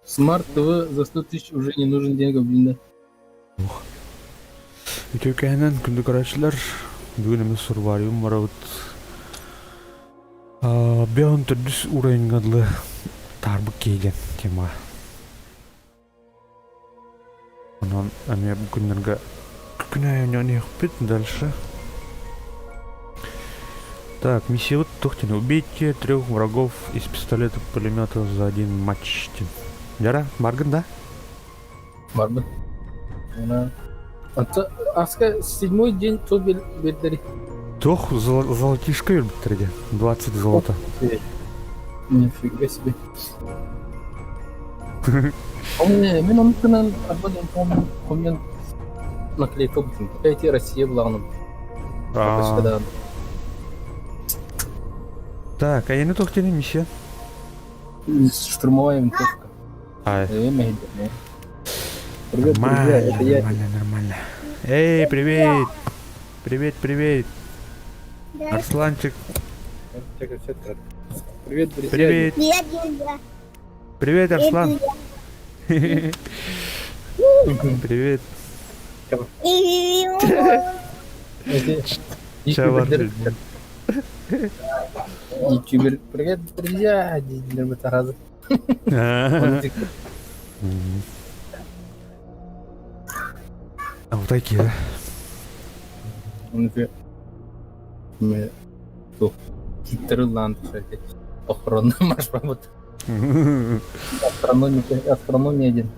Смарт ТВ за 100 тысяч уже не нужен денег, блин. Үтөкәһенән күндү карачлар бүгүн эми сурвариум барабыт. Беон төрдүс урайынгадлы тарбык кейген тема. Онан эми бу күндөргө күнөөнөн ехпит дальше. Так, миссия вот тухтина. Убейте 3 врагов из пистолета-пулемета за один матч. Яра, Марган, да? Барбы. Аска 7-й день то бердери. Тох золотишко юрбиттерге. 20 золота. Нифига себе. Мен онукынан арбадан помнен наклейка бутин. Какая Россия была. Так, а я не тухтина миссия. Штурмовая винтовка. Нормально, Привет, друзья, это я. нормально. Эй, привет! Привет. Арсланчик. Привет, друзья. Привет. Привет, Арслан. Привет. Ютубер. Ютубер. Привет, друзья. Ютубер раза. А вот такие, да? Мы тут Титерланд, кстати. Охрана марш работа. Астрономия один.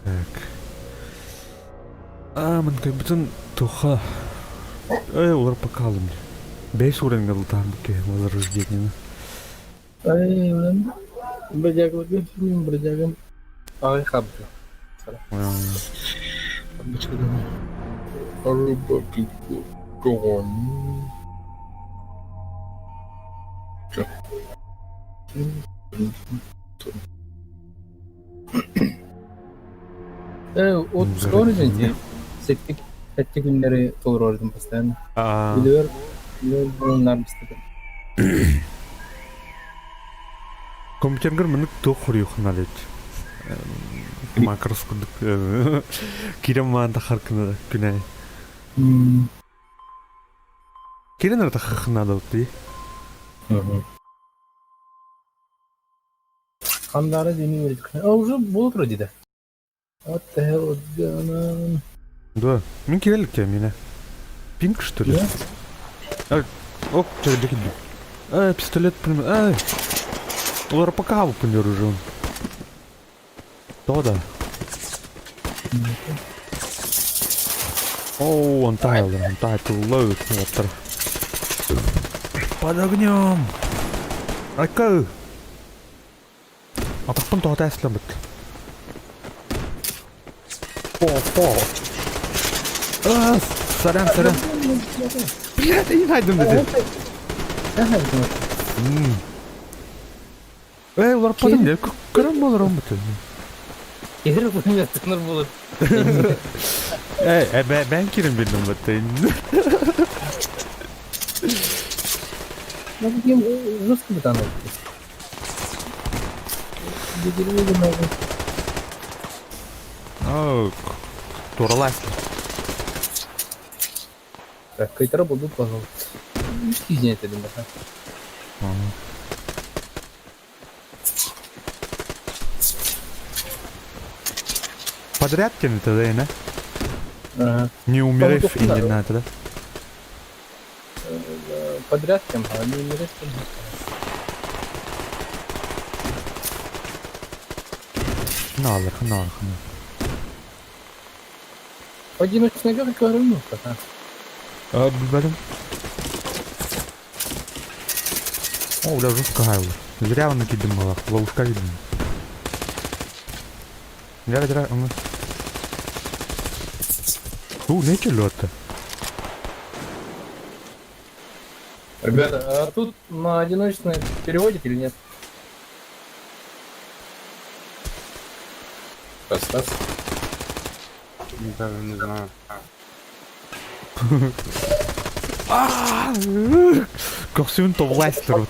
Так. Мын кайбытын туха. Олар покалым. 5 уровень гадылтан буке возрождение. Бродягам. Ай, хаб. Вот скоро же сеттик günleri doğruyordum постоянно. Biliyor bunlar bistedim. Компьютер мынык тохур юхналет. Макроскудук. Киреманда харкына күнәй. Киренер таххына да утты. Кандары дени верdik. Уже будет вроде да. What the hell is going on? Да, мен кирелик я меня. Пинк что ли? Оп, что дикий. Пистолет прям. Олар пока выпунер уже он. То да. О, он таял ловит water. Под огнем. Айка. А потом то отайслам бит. Сорян. Блядь, я не найдем dedi. Олар подым не көрөм болор омбут. Егер bunu yaptınız bulur. Ben kirim bildim batayın. Ну где жестко там. Туралась. Так, кайтара будут, пожалуйста. Извините, ребята. Подряд тянет тогда, да? Ага. Не умерев и не надо, да? Подряд тем, а не умерев тем. Хналар. Одиночный бег, как говорю, как Bilmedim. Бля, жестко гайло. Зря он накидал малах, ловушка видно. Зря, он... не чулёт-то. Ребята, а тут на одиночное переводит или нет? Стас. Даже не знаю. Көксүн тоблайстыр вот.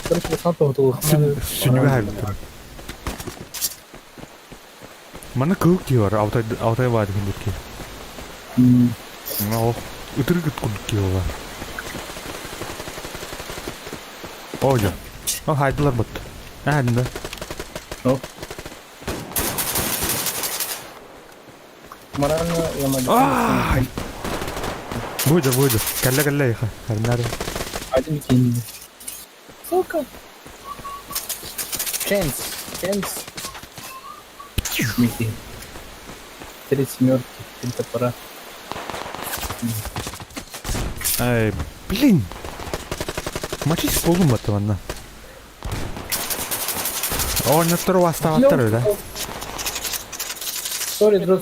Короче, вот там то. Сүнүгө хайбыттыр. Мана көк ки бар, аутай бар дегендерки. Мына ытыргыт кудук ки бар. Ой. О, хайдылар бут. Әнді. Ну. Морально я могу. Буде. Кәллә иха. Харнары. Один кинь. Сука. Ченс. Микки. 37-ки, 3 топора. Ай, блин. Мочись полум этого на. О, на второго второй, да? Сори, друг.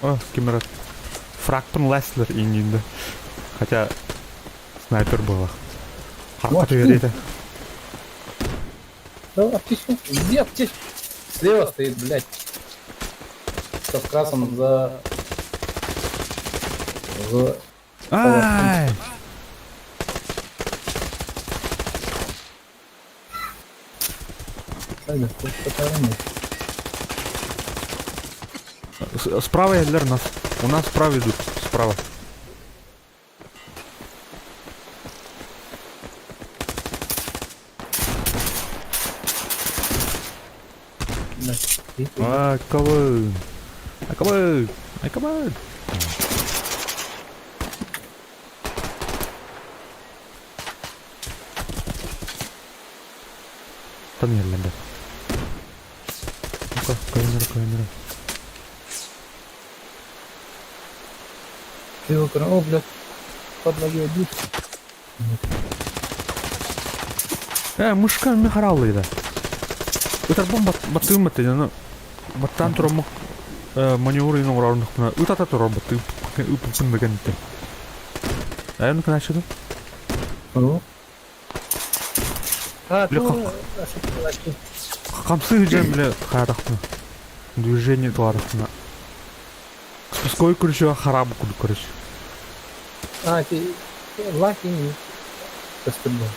О, кимрат. Фракпен Леслер индинді. Хотя снайпер был. Харпат верит. Да, аптечка. Где аптечка? Слева стоит, блядь. Что в красном за... Ай! Справа Эдлер нас. У нас справа идут. Справа. Come on. Там yerlerde. Камера. Ты его о, блядь, под ноги убить. Мушка не харалы да. Это бомба батым это, ну, баттан турамы маневры на уровнях на. Это та роботы, упупын дегенте. Ну конечно да. Ну. Камсы джемле харахна. Движение тварахна. Спусковой крючок харабу куду короче. Ты лаки не поступил.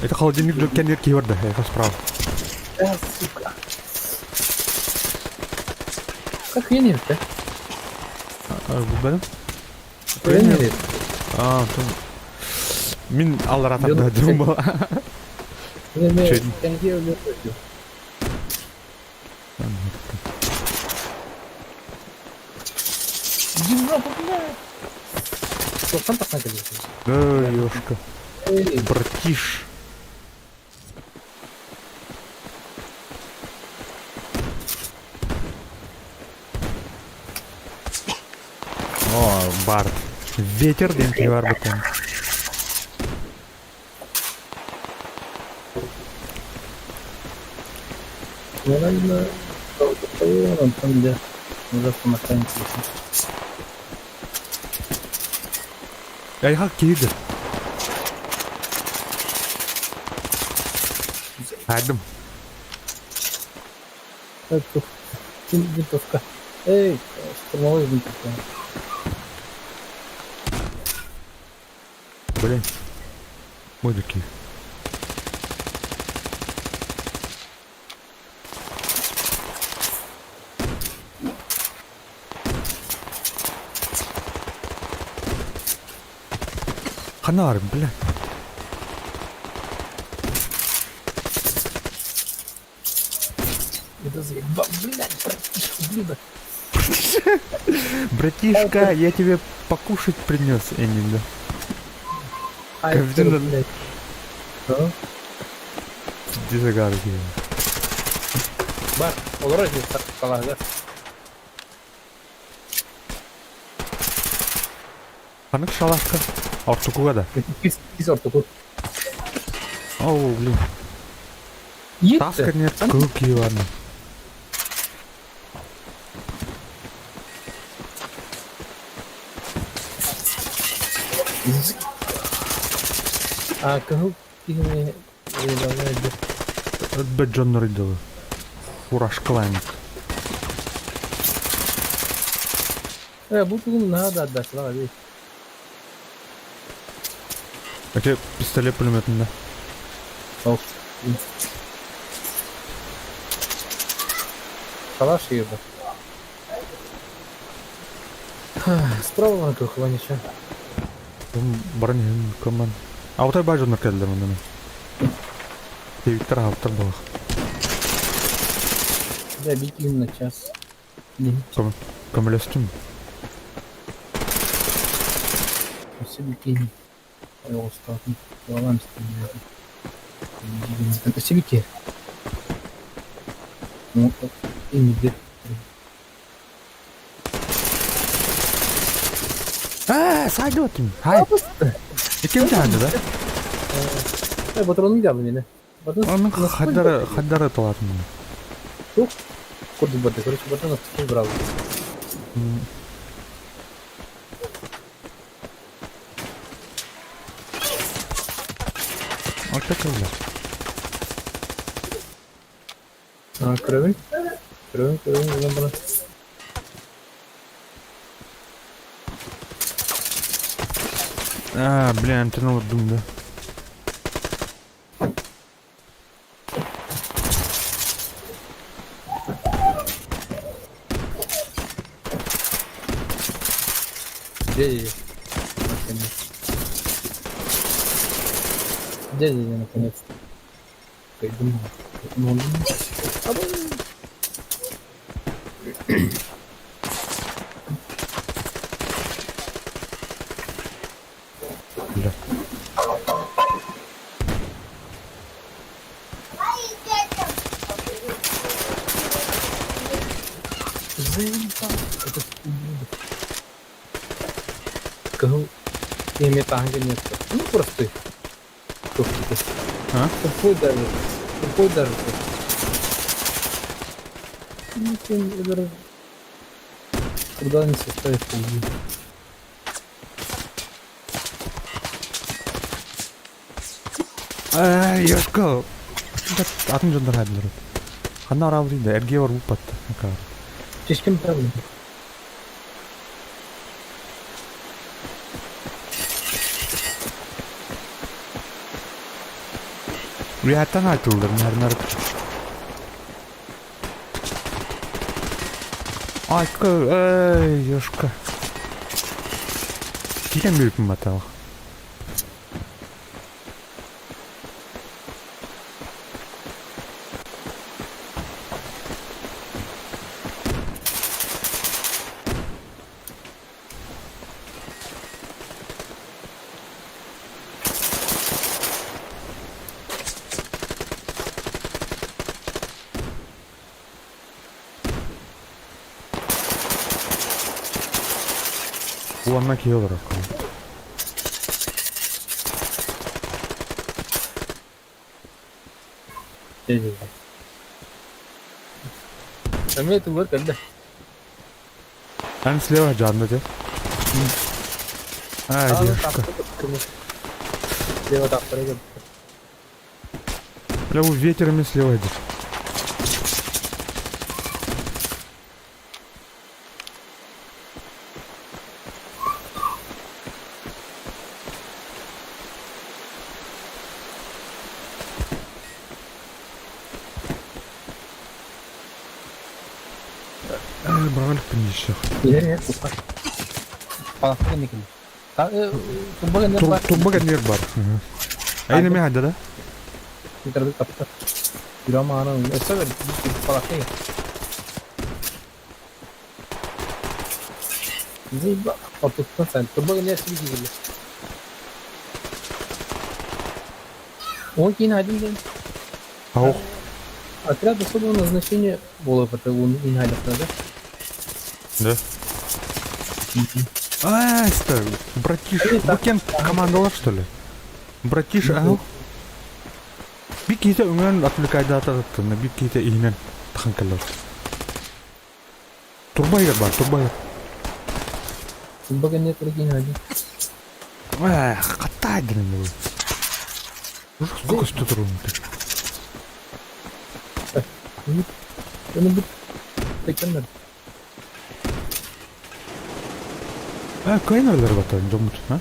Это холодильник для кендер киверда, я справа. Да, сука. Как я не знаю. Бәлем? Тренер. Мин алар атамда дум бала. Не, кенге улетел. Димропа, блядь. Что, сам так накалился? Да, ёшка. Братиш. О, бар. Ветер день бар бутон. Реально, он там где уже самостоятельно. Я как кидер. Адам. Это винтовка. Эй, штурмовой винтовка. Блин. Мужики. Ханар, бля. Это заебал, блядь, блюдо. Братишка, я тебе покушать принес, Энинда. Капитан, блядь. Что? Дизагарки. Бар, угрозит шоколад, да? Ханак шалашка. Артукуга да. Из ортуку. Оу, блин. Таска нет, куки, ладно. А кого ты Ötbet John'ları iddialı. Uğraş kılayım. Bu tuğum ne kadar dersin abi? Öte pistolet pulemetinde. Of. Калаш ебу. Справа на круг, Ванича. Баран ем коман. А вот бай John'lar geldi benden. Tevitler haftar bak. Да, беги на час. Камелестим. Все беги. Я устал. Головам стреляю. Это все беги. Ну, и не беги. Sadece atayım. Hayır. İkinci hadi da. Батрон не дал мне, Onun haddara tuvatım. Курс баты, короче, батон убрал. Orta kaldı. Кровень. Кровень, я брал. Блин, ты ну дум да. Где? Где наконец? Пойду. Бля. Кого? Я имею танки нет. Ну просто. А? Тупой даже. Ну, ты даже... Куда не составишь полги? Yoshko. Atın John'lar hadiler. Hanna araba değil de ergeğe var bu pattı. Ne kadar. Слишком правильно. Rüyadan ayrılırlar. Nereden Ayko, Yoshko. Giden büyük mü hata? Bu anmak iyi olur akıllı. Hमें तो वर्क करना Ben слева canlı de. Yoshko. Слева так прыгай. Бля, у ветерами слева идет. Брали принесешь. Я супер. Палатка никак. Turba ganyer var. Aynen mi hadi da? इधर भी कब तक पूरा मारा हूँ ऐसा कर पलटे जी और तो पसंद तो बगल ऐसी भी चीज़ он кинь один день Аух. отряд особого назначения было потому он инхайдер да Да. Это, братиш, Букен командовал что ли? Братиш, ау. Bir kişi önden atlıkayda atattığında bir kişi ihnen tanklar. Turbayır var, turbayır. बगल ने तो кинь один Katta edin bu. Уже сколько стоит ровно-то? Что-нибудь такое. Кайнерлер батар, думаю, а?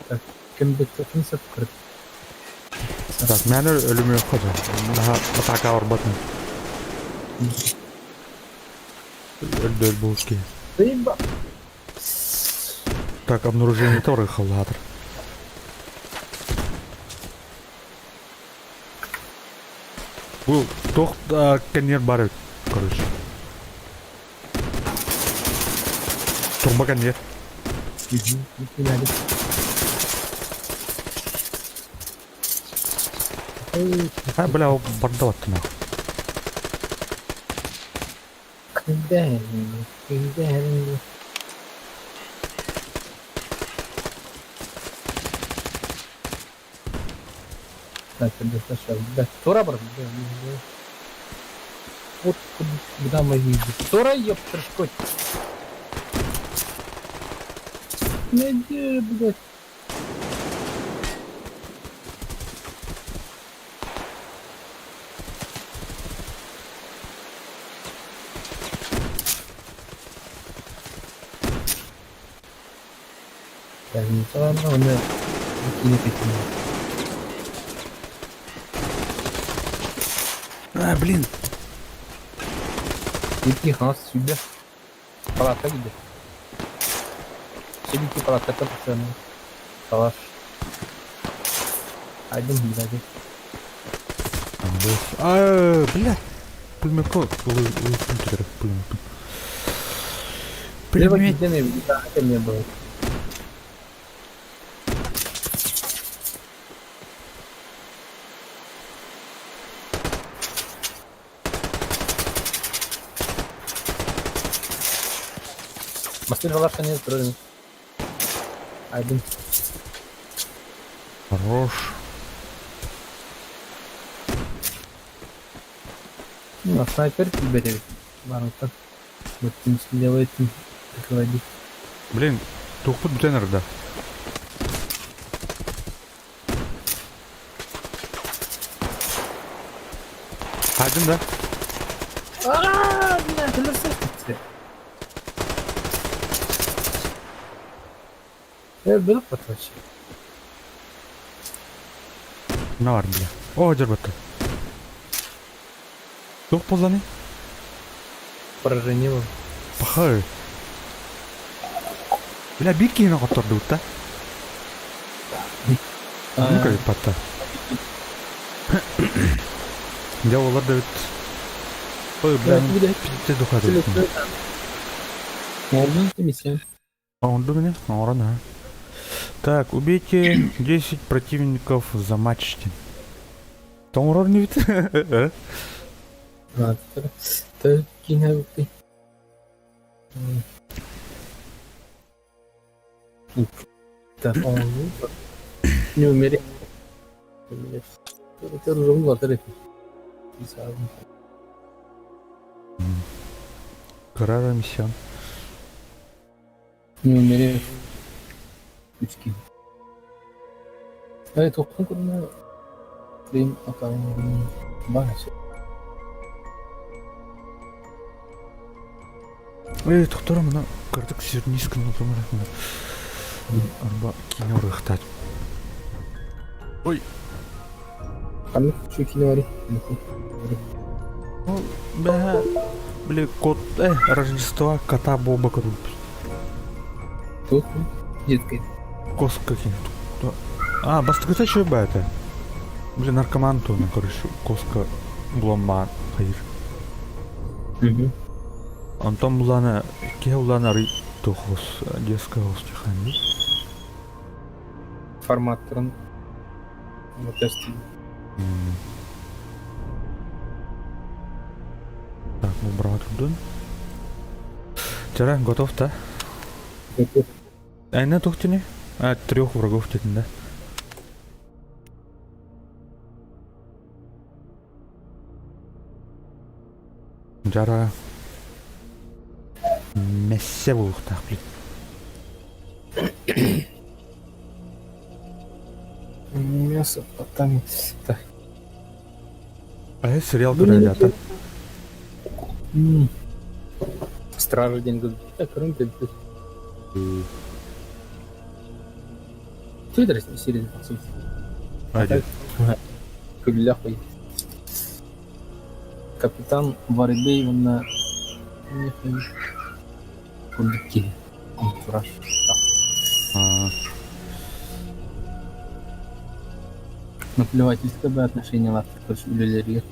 Так, кімді тұтынса пікір. Так, мен ölümü yok hocam. Daha ataka var batın. Öldü bu ki. Заєба. Так, обнаружение тоже халатор. Bu toh kanyer бар, короче. Турба канер. Не надо. Бля, бардал ты нахуй. Кінден. Так, это сначала. Да, Тора, брат. Вот куда мы видим. Тора, ёптер, шкоть. Найди, блядь. Так, не то, он не такие. Блин. Иди, нас сюда. Палатка где? Сидите, палатка, пацаны. Калаш. Один, блядь. Бля. Пулемет, пулемет. Лево Пулемет. кидены, да, это не было. Мастер Валашка не строен. Один. Хорош. Ну, а снайперки берет. Ладно, так. Вот не делает приклади. Блин, тухпут бітен да. Один, да? Ааа, блядь, лысый. Я был поточе. Ne var bile? O hacer battı. Yok pozani. Поражение вам. Bakar. Bile bir kere katardı utta. Ну как пата. Я олар да бит. Ой, блин. Ты духады. Можно миссия. А он до меня? А он да. Так, убейте 10 противников за матч. Там уровень вид. А, так кинул ты. Так, он не умерен. Это уже было тариф. Карара миссион. Не умерен. Ключки. А это конкурсная клин академии базы. Тоқтар мына кірдік зернискін отырмын. Арба кино рыхтать. Ой. А ну, что киновари? Ну, бля, кот, Рождество кота Боба тут. Тут детка. Кос какие-то. А, бастыгыта что это? Блин, наркоман то, короче, коска бломба hayır. Угу. Антон буланы, ке буланы тохос, детская устихани. Форматором. Вот тесты. Так, ну брат тудун. Чара, готов, да? А не тухтини? А, 3 врагов тетин, да? Жара. Messe buluq taqbil. Мясо, потом... Так. Сериал көрелі Стражи деньги. Так, рынок. Что это серия? Айди. Күллә қой. Капитан Варибей на күлдікке. Тураш. Наплевательское бы отношение лапки к өлелерге.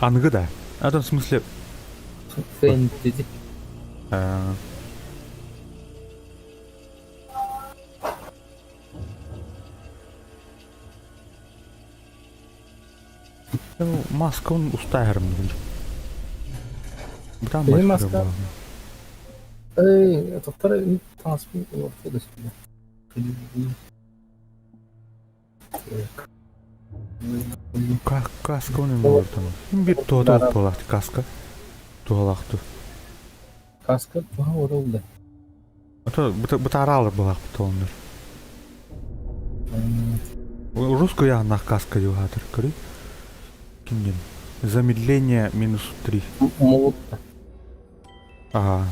Аңғы да. В смысле... Фэнтези. Маска он устайырым. Бұдан Benim башқа маска. бар. Это второй танцпен ортада сюда. Каска он емі ортаны. Bir туғадақ болақты каска. Туғалақты. Каска туға орылды. Бұта аралар болақ бұта ондар. Русскую янақ каска деуғатыр. Көрі? Кинден. Замедление -3. Молотта. Ага.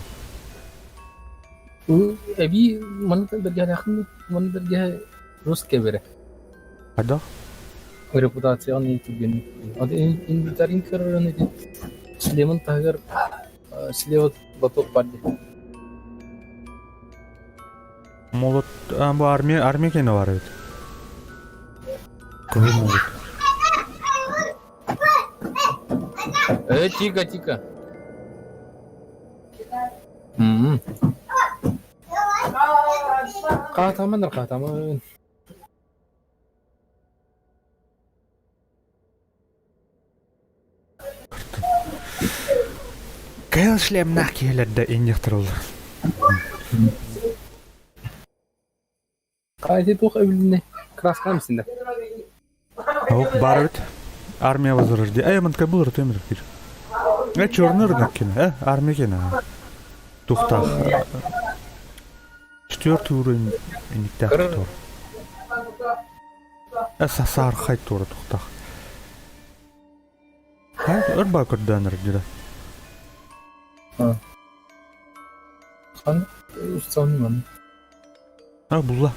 Әби маңызда бірге рақымды, маңызда бірге русская бере. Ада? Репутацияны итүген. Ады инвентарин көрөрөн эди. Шлемын тагыр шлевот баток барды. Молот... Bu armiya kene var evet. Kuru молот. Тихо. Қатамын. Кайл шлем келерді инжектор Қайты тоқ өвіліне краска місінде? бар өт. Армия возрождения. Мантка был ртем ртир. Черный рынок кино. Армия кино. Тухтах. 4 уровень иниктах тор. Сасар хай тора тухтах. Өрба көрден рдира. Хан ұстауын Бұлла.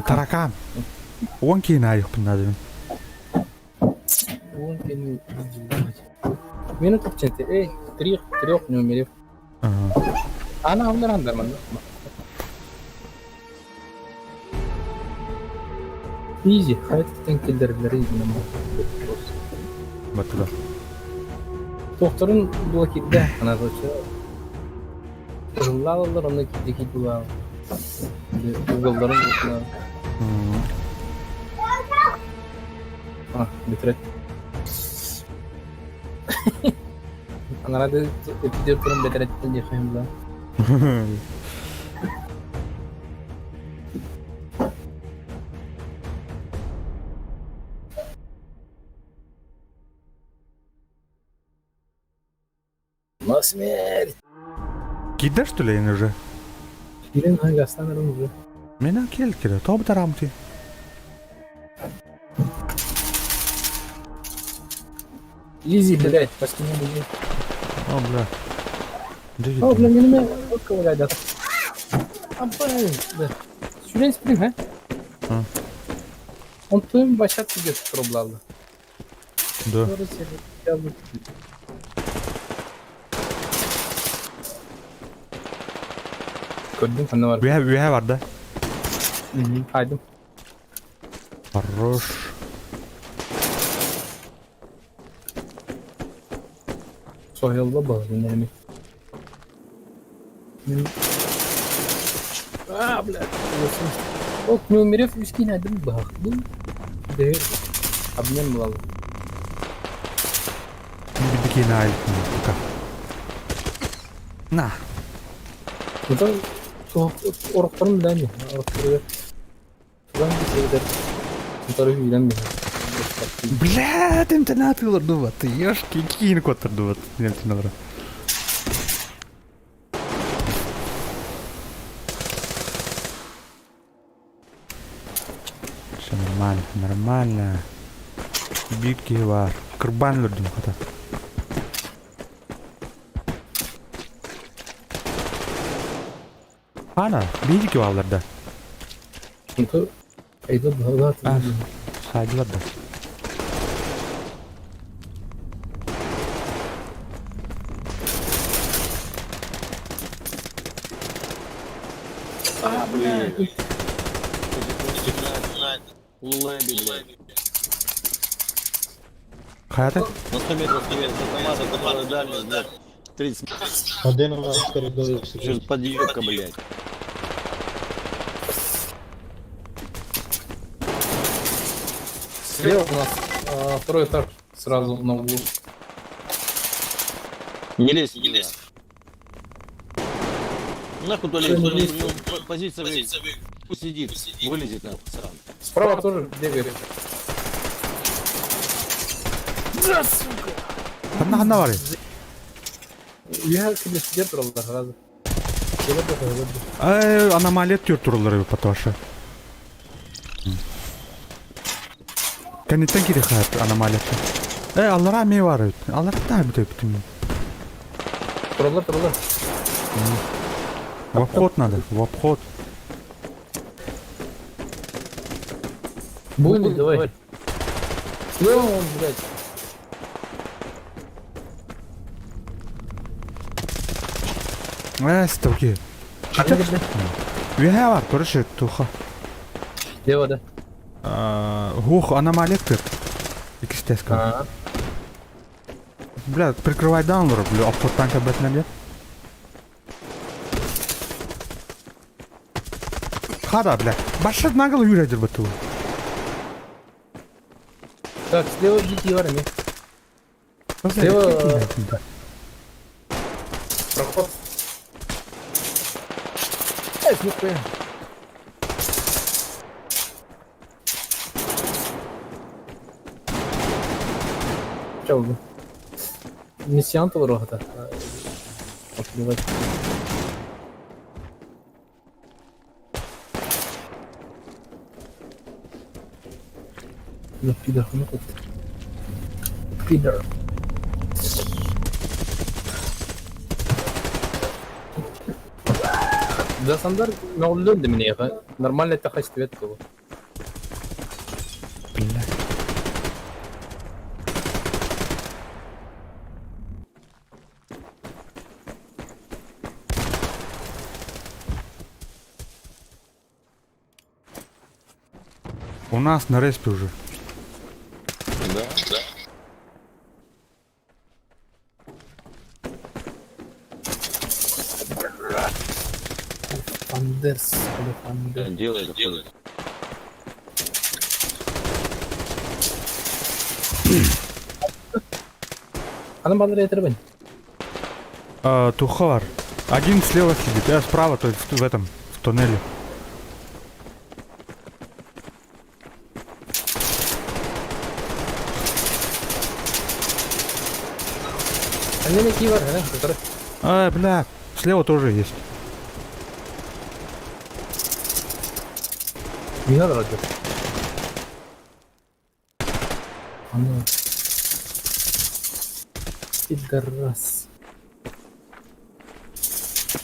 Таракан. Он кейін айық бұнадымен. Он кейін... Мені тұқченте, трех нөмерев. Ана ондар манда. Изи, хайттен келдерлері изінен Батыда. Тоқтырын бұл кетті, ана көші. Жыллалылар, оны кетті бұл. Уголдарын бұлсына. Бітірет. Анарады эпидер тұрын бітіреттен декайым бұла. На смерть! Кида что ли уже? Кирин гастанырым уже. Мена келкері, топ тарамты. Изи, блядь, почти не будет. О, бля. О, бля, меніме отка валяйда. Абай, да. Сюрен спринг, Он твоим башат идет проблемы. Да. Gördün sen ne var? Üye var da. Haydi. Хорош. Soyalda bağlı neymiş? Блядь. Ок, не умерев, виски надо бах. Дэр. Обмен был. Bir dikine ait. Na. Это орықтарым біләме? Орықтары. Тудан бір сейдер. Тұтары үйлен бе? Блядь, имтенатылар дуватты, ёшки, кийин коттар дуватты, имтеналар. Все нормально, нормально. Битки var. Кырбан лөрдүм ката. Ана, битки валарда. Çünkü ayda daha А, сайдыларда. Лулеби, блядь. Каяты? На 100 метров автомата, которая дальность, блядь. 30 Один у нас в коридорі Сейчас сидить. подъебка, блядь. слева у нас второй этаж сразу на углу. Не лезь, не лезь. Нахуй то лезь, позиция вы. Пусть сидит, вылезет нахуй сам. Справа тоже бегает. Ханна var ya. Я себе сидел сразу. Аномалия тür turları patoşa. Kanitten gidi hayat anomaliyeti. Allah'a mey var. Allah'a da bir de bütün. Троллар. В обход надо, в обход. Бум, давай. Слева он, блядь. Ставки. Вега var, короче, туха. Слева, да. Хух, аномалия тür. İkisi de sıkı. Ага. Бля, прикрывай даунлоры, бля, обходтан кабетна нет. Хада, бля. Башы нагыл үйредір бұту. Так, слева дикий вар, нет. Слева проход. Нихуя. Че oldu? Misyant olur o hata. Atlayacak. Yok bir dakika ne koptu? Peter. Да, Сандар, на улёт до меня, нормально это хоть цвет было. Бля. У нас на респе уже. Да? Фандерс, Да, делай это, хуй. Она баннер требень. Тухар. Один слева сидит, справа, то есть в этом, в туннеле. Они на кивар, который... Бля, слева тоже есть. Не надо вроде. Она... Пидорас.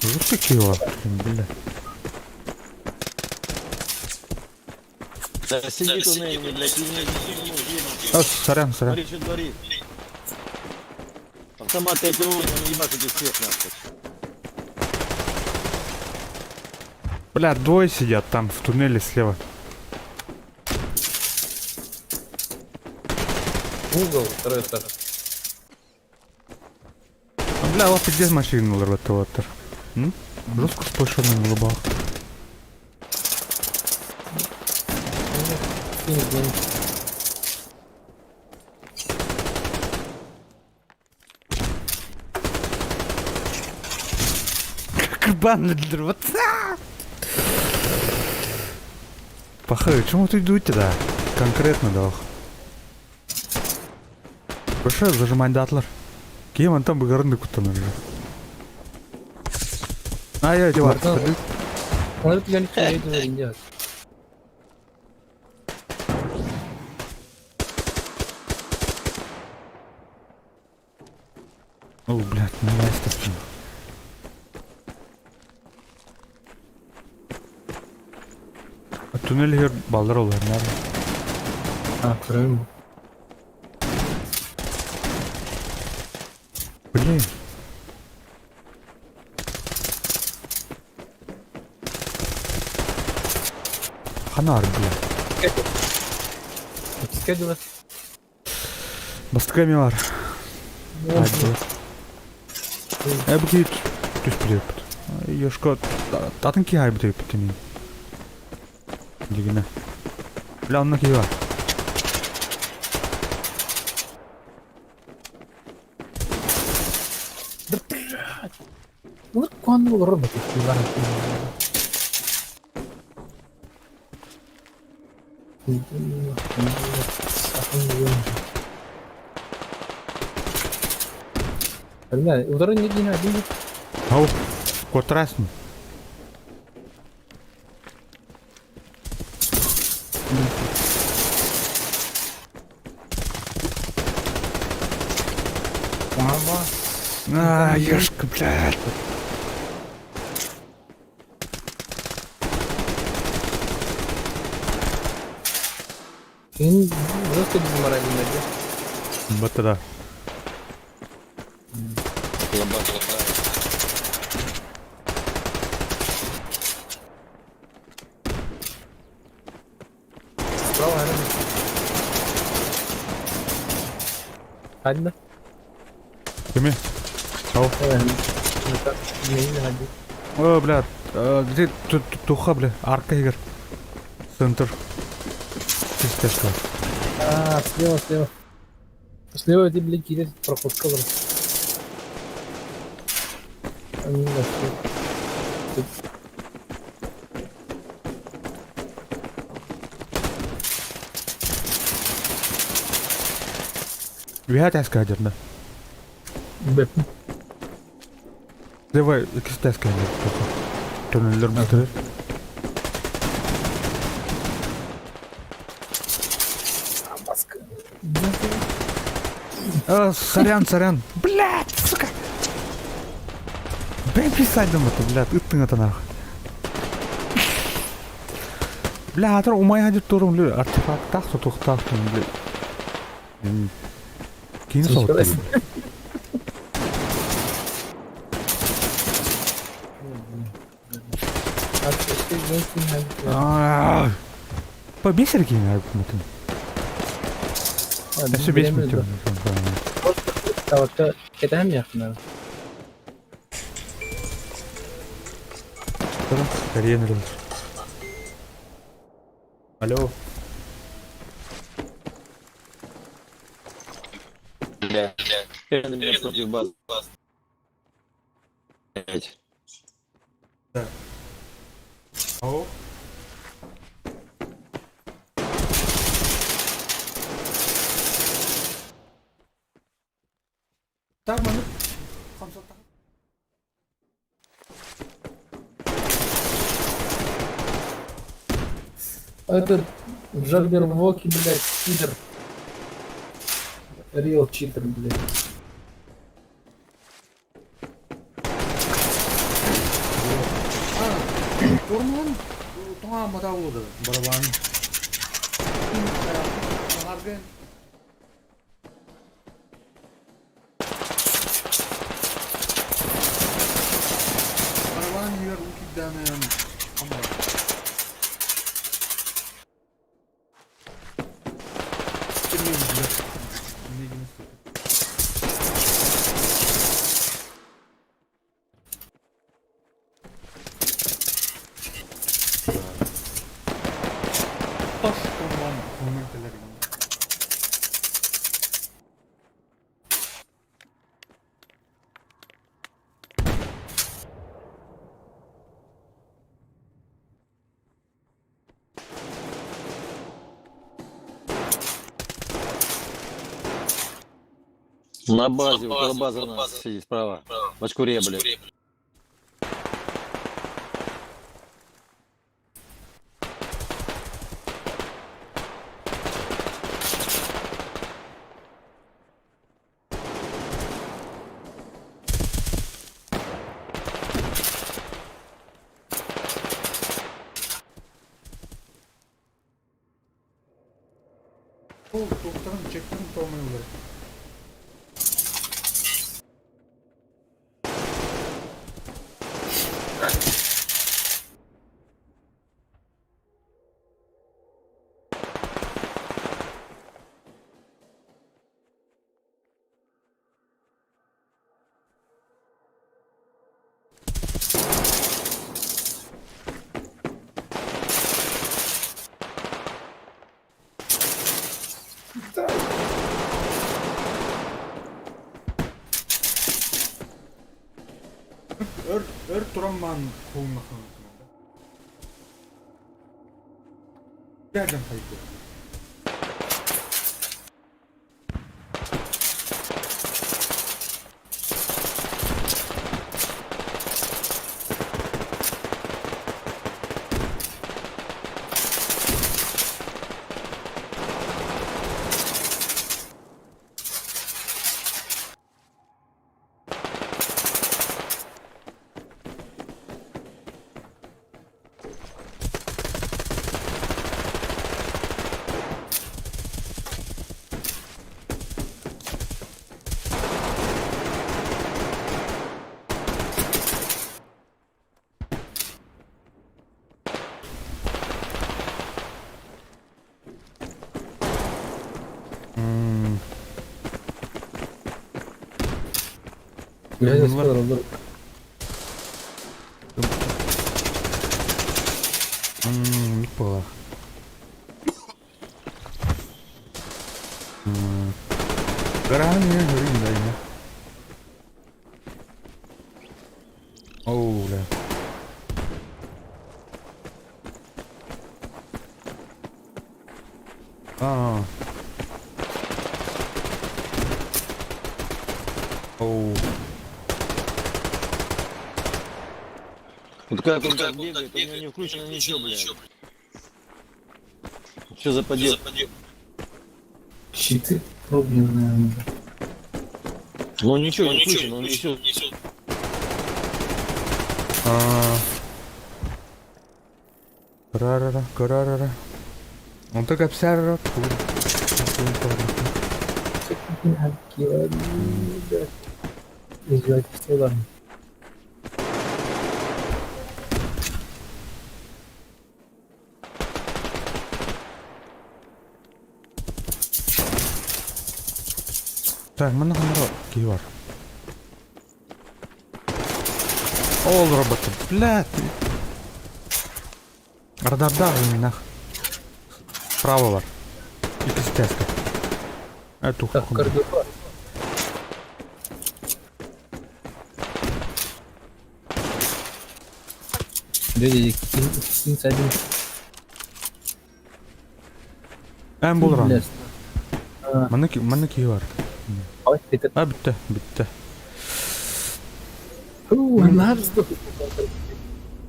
Застыкила, бля. Да, сидит он, блядь, и не Сорян. Смотри, что творит. Автомат эти он ебашит из всех, нахуй. Бля, двое сидят там в туннеле слева. Угол, второй этаж. Бля, вот где машина лорватоватор. Жестко сплошенным лобах. Кабан лорватор. Пахай, чому ти йдуть туди? Конкретно дав. Ошо зажимайдатлар. Кем антан быгарын куттаныр. Ай, деп Бардан- атты. Onlar bir yani şey de ince. О, блядь, не ясно. Туннель хер балдар олар, нәрі. Ha, kırayım mı? Блин. Ханар, блядь. Bisiklet var. Бастыками бар. Әбігі түс білепті. Ешко татын ки айбы деп бітімей. Дегені. Бля, онына ки бар. Bunlar kuanlı olur mu? Bunlar. Бля, удару не дина, дина. Ау, көтірәсін. Мама. Ешка, блядь. Senin nasıl bir numara bilmedi? Бәтті да. Лоба. Bravo hadi. Hadi de. Кеме? Ау. Evet. Neyin hadi. О, блядь. Где туха, бля. Арка игр. Центр. Пиздец. А, слева. Слева эти, блин, кидает проходка вроде. Они нашли. Виhat әскәдерді. Бэп. Давай, ikisi de әскәдер. Төнелер бітірер. Маска. Сорян. Блядь, сука. Ben pisaydım atı, блядь, ıttın atın ağa. Блядь, атыр умай хадip durun, блядь, артефакт тақ, тұтық тақ, блядь. Кейін сауыт. По бесер кейін айып мүтін. Әші 5 мүтін. Tavakta eder mi yakın abi? Tamam, kariyen ürünür. Alo. Да. Это меня против базы. Ау. Так, маны. Этот Джабервоки, блядь, читер. Реал читер, блядь. Орман тоңамада болды барабан. Барген. Барабан yer укидамен. Taş konulan komüniteleri. На базе, около базы у нас сидит справа. В очкуре, блядь. Ол тоқтарын чектің томайлар. Өр тұрам маған қолына қанатында. Gəldim қайты. Biraz Bunun var. eskiler olur. Бала. Гаран я говорю, да, не. Оу, бля. Оу. Вот когда он так бегает, у него не включено ничего, блядь. Что за подъем? Щиты пробные. Ну ничего не включено, он несет. Карарара, карарара. Он так обсярра. Издевательство, ладно. Так, mana qanaqa key bor? Ол роботы, блядь. Радарда нах. Справа бар. Iki стяжка. Эту Так, коридор. Дядя, кинь один. Бұл ран. Лес. Mana key бар. Ой, это... Бітті, бітті. Нарзды.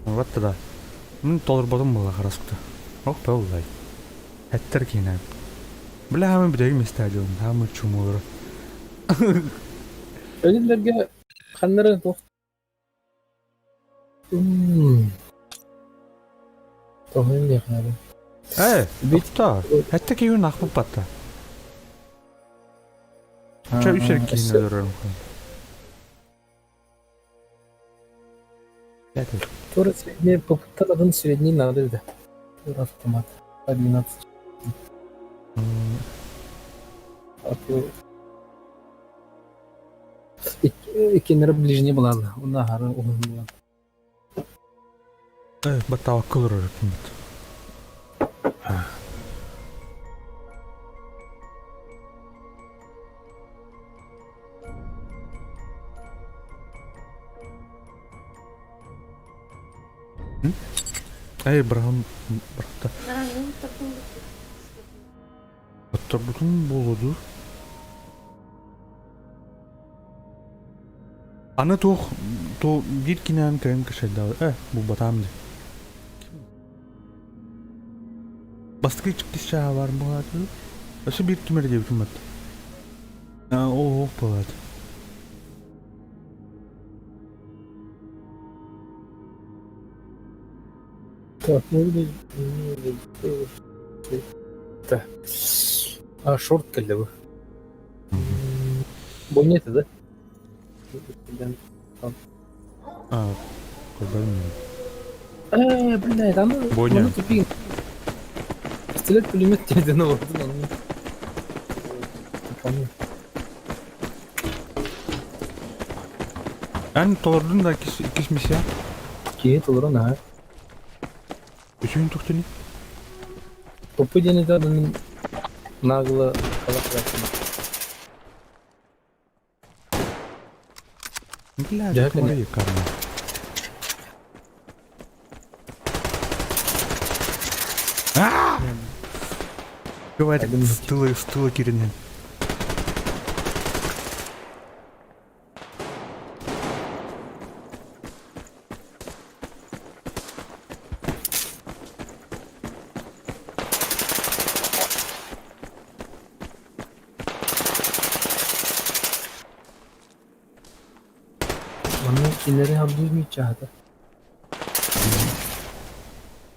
Вот да. Мен толыр болдым бұл қарасықты. Оқ бә олай. Әттір кейінен. Бля, мен бідегі стадион. Хамы чумыр. Ödüllerge kanları toht. Tohum ya abi. Бітті. Әтті кейін ақпып батты. Че üçer кейінен дұрырым. Тура средний, попытал средний надо, да. Тура автомат. По 12. А то... İkinleri ближний bulandı. Onlar harı olun bulandı. Баттава кылыр өкімет. Брахам... Брахта... Аттар бұтын болуды. Аны то bir кинен крен кышайда. Bu батамды. Басты çıkışa var mı var? Aşı bir kimer diye hükümet. O болады. Так, ну или... Так. А, шорт калибр. Больнеты, да? Кайбай. Блядь, а ну... Бойня. Ну, тупик. Пистолет, пулемет тебе один вот, ну. Ən tolardan da ikişmiş ya. Кейт, олар, ha. Üçüncü tuhtuni. Тупый день это нагло колокольчик. Блядь, Джек, смотри, карма. Говорит, с тыла Кирин. Onu ileri обдумать чата.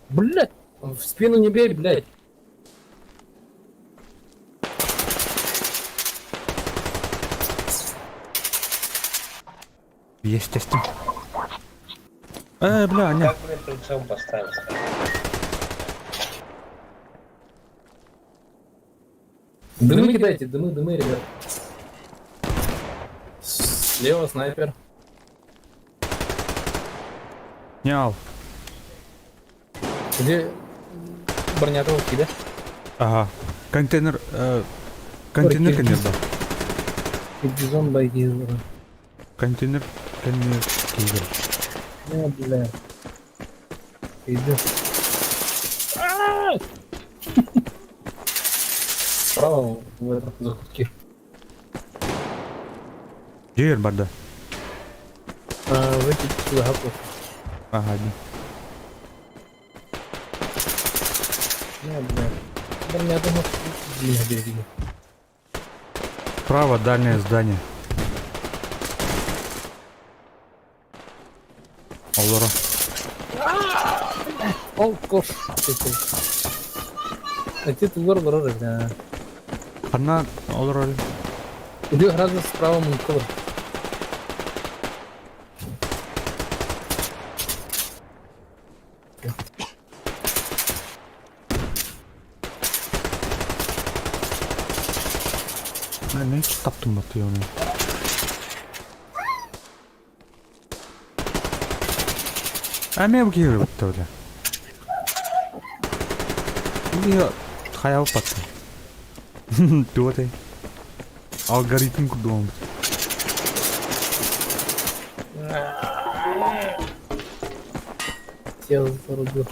Блядь! В спину не бей, блядь! Естественно. Бля, не. Как мне прицел поставить? Дымы кидайте, дымы, ребят. Слева снайпер. Нял. Где броня толки, да? Ага. Контейнер, контейнер, конечно. Бизон байгизер. Контейнер, кейзер. Не, бля. Иди. Справа в этом закутке. Джейр барда. В эти сюда готов. Ага, один. Не, бля. Броня дома. Блин, береги. Право, дальнее здание. Олора. Ол, кош. Эти тулар лоры, да. Одна олора. Иди гораздо справа мункор. Ne hiç taptım batıyor onu. Ne bu gibi battı öyle. Bu hayal battı. Doğru. Алгоритм кудом. Я зарубил.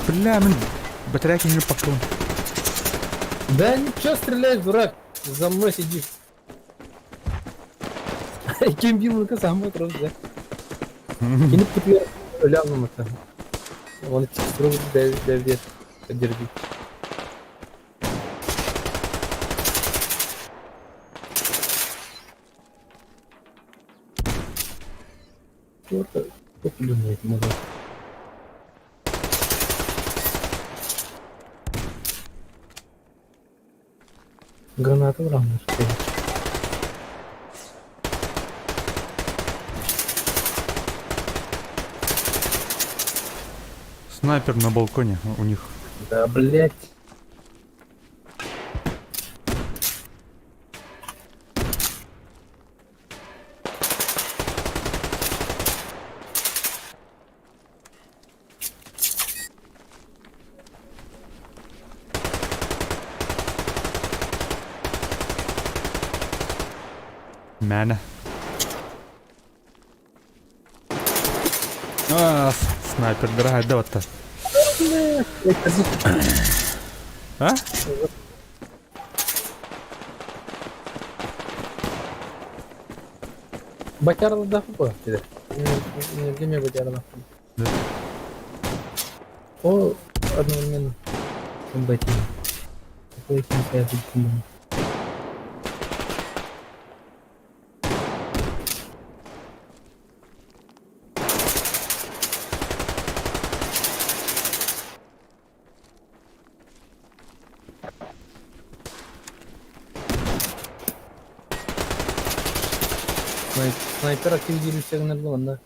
Бля, мен батарейки не пошел. Да ничего, стреляй, дурак. За мной сидишь. Кем бил сам отрос, да? Yine tutuyor. Öyle anlamak lazım. Onu çıkıştırıp devlet kadirdi. Orada çok bilmiyorum o da. Граната в рамах. Снайпер на балконе у них. Да, блять. Мәне. Снайпер, дорогая, да вот так. А? Бачарlı da bu dedi. Gemi бачарlı. Да. O одновременно комбатив. Такой kimseye tuttum. Снайпер актив жүрүштеринер болгондо.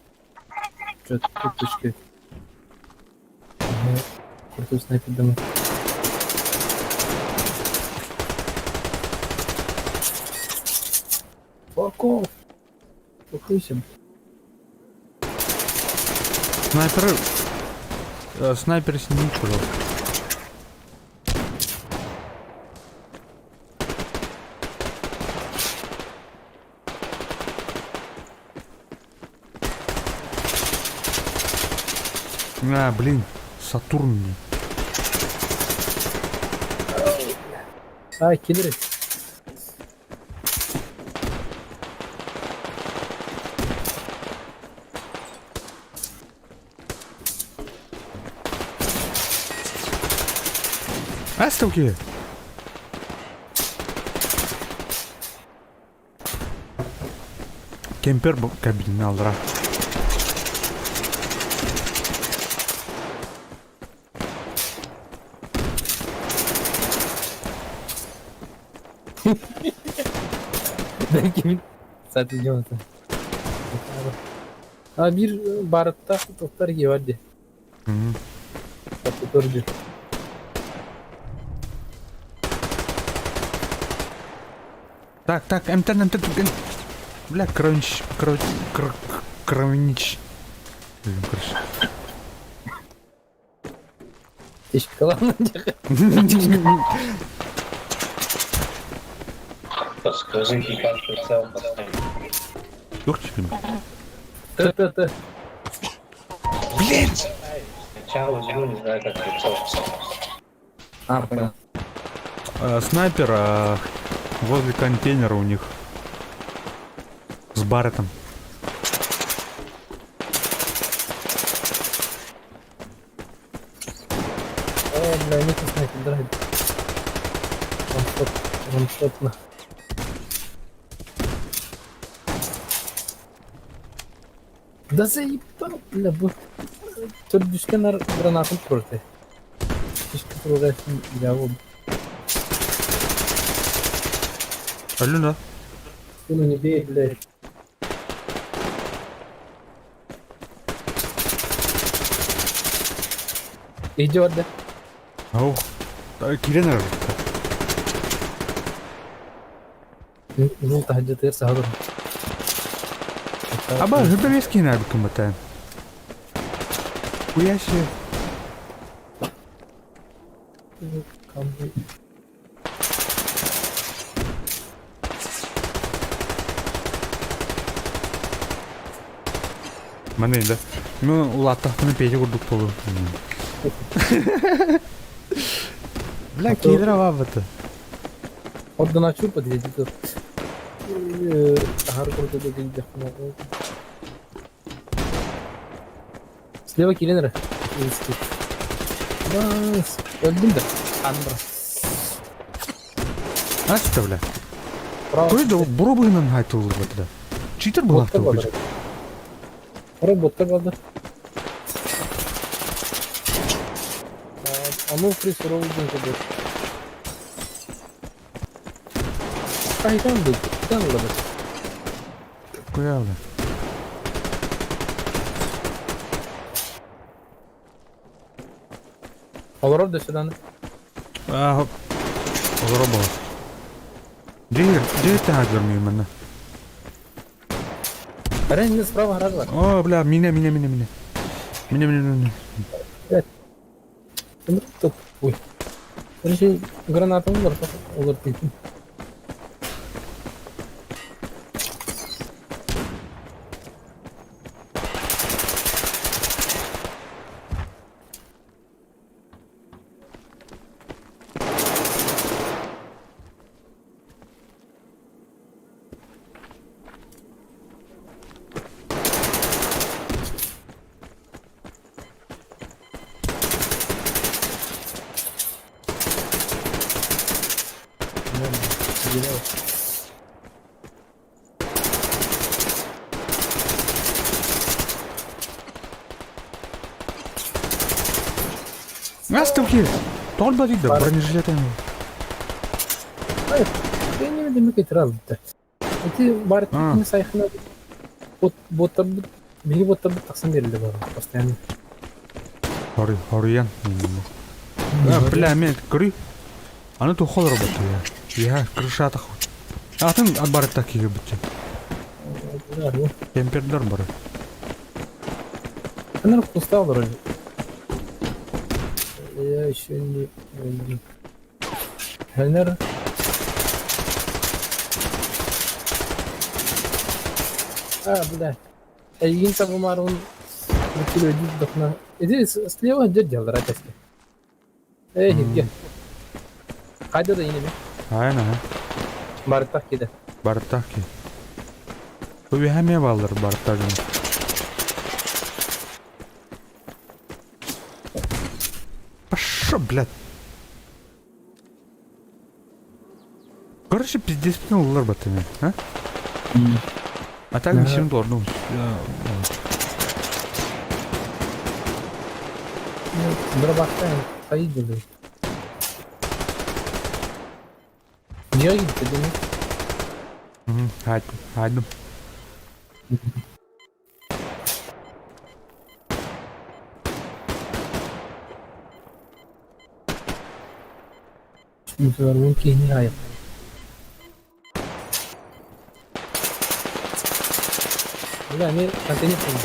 Чөт түшкү. Курту снайперден. Фоков. Фокусим. Снайпер снимут, пожалуйста. Блин, Сатурн. Киллер. Астауки. Кемпер кабинный алдыра. Belki satacağım zaten. Bir barıtta toplar gibi hadi. Toplarcı. Так, МТ. Бля, кровнич. Блин, короче. Teşvik kalanınca. Подскажите, как прицел поставить. Юрчиками. Ты. Блин! Сначала жду, не знаю, как прицел поставить. Понял. Снайпер возле контейнера у них. С Барреттом. Бля, нет снайпер, дорогой. Ваншотно. Да заебал, бля, bu. Tür düşken granatın kurdu. Keşke progresin cevabı. Алло, да? Bunu ne değil, bля. İyice vardı. Ау. Киренер. Ну, tahajjud ya sahur. Аба, журналистский надо кому-то. Хуя себе. Мане, да? Ну, улаттахтыны пейте курдук болу. Бля, кедра вабыты. Oradan açıyor mu diye diyor. Har kurdu da değil de. Слева киллер. Бас. Öldüm de. Andır. Ачта, бля. Право. Кой да буробыгынан айтылды бата. Читер был Ботта автор. kaldı. Orada botta kaldı. Ama free sorun değil. Kaydan da. Kaydan da. Хуя, бля. Поворот до сюда. Заробила. Где ты агр именно? Рен справа гараж var. О, бля, меня. Меня. Топ. Ой. Bir şey granatım var. Olur değil. Yine bak. Наступки! Толба дейді, бронежилет емес. Hayır. Ben yemedim mi getir al bitti. Eti bari Ha. tekini sayfına botları bilgi botları taksim verildi bana. Постоянно. Horuyan. Бля, мен көрі. Аны тухол роботы я. Я крыша таху. Атын бары такие бутча. Кемпердер бары. Она устал вроде. Я еще не... Хелнер. Бля. Един табумар он... Выкили один вдохна. Иди слева дядя ракетки. Хирге. Кайда да yine mi? Aynen ha. Barıtak gidi. Barıtak ki. Bu bir hemeye bağlar barıtak. Шо, блядь? Короче, пиздец пнул роботами, а? А так ничем должен. Buna baksana. Sayı geliyor. Niye gitti değil mi? Haydi. Şimdi sonra bunun keyni hayır. Ulan ne kantini yapalım.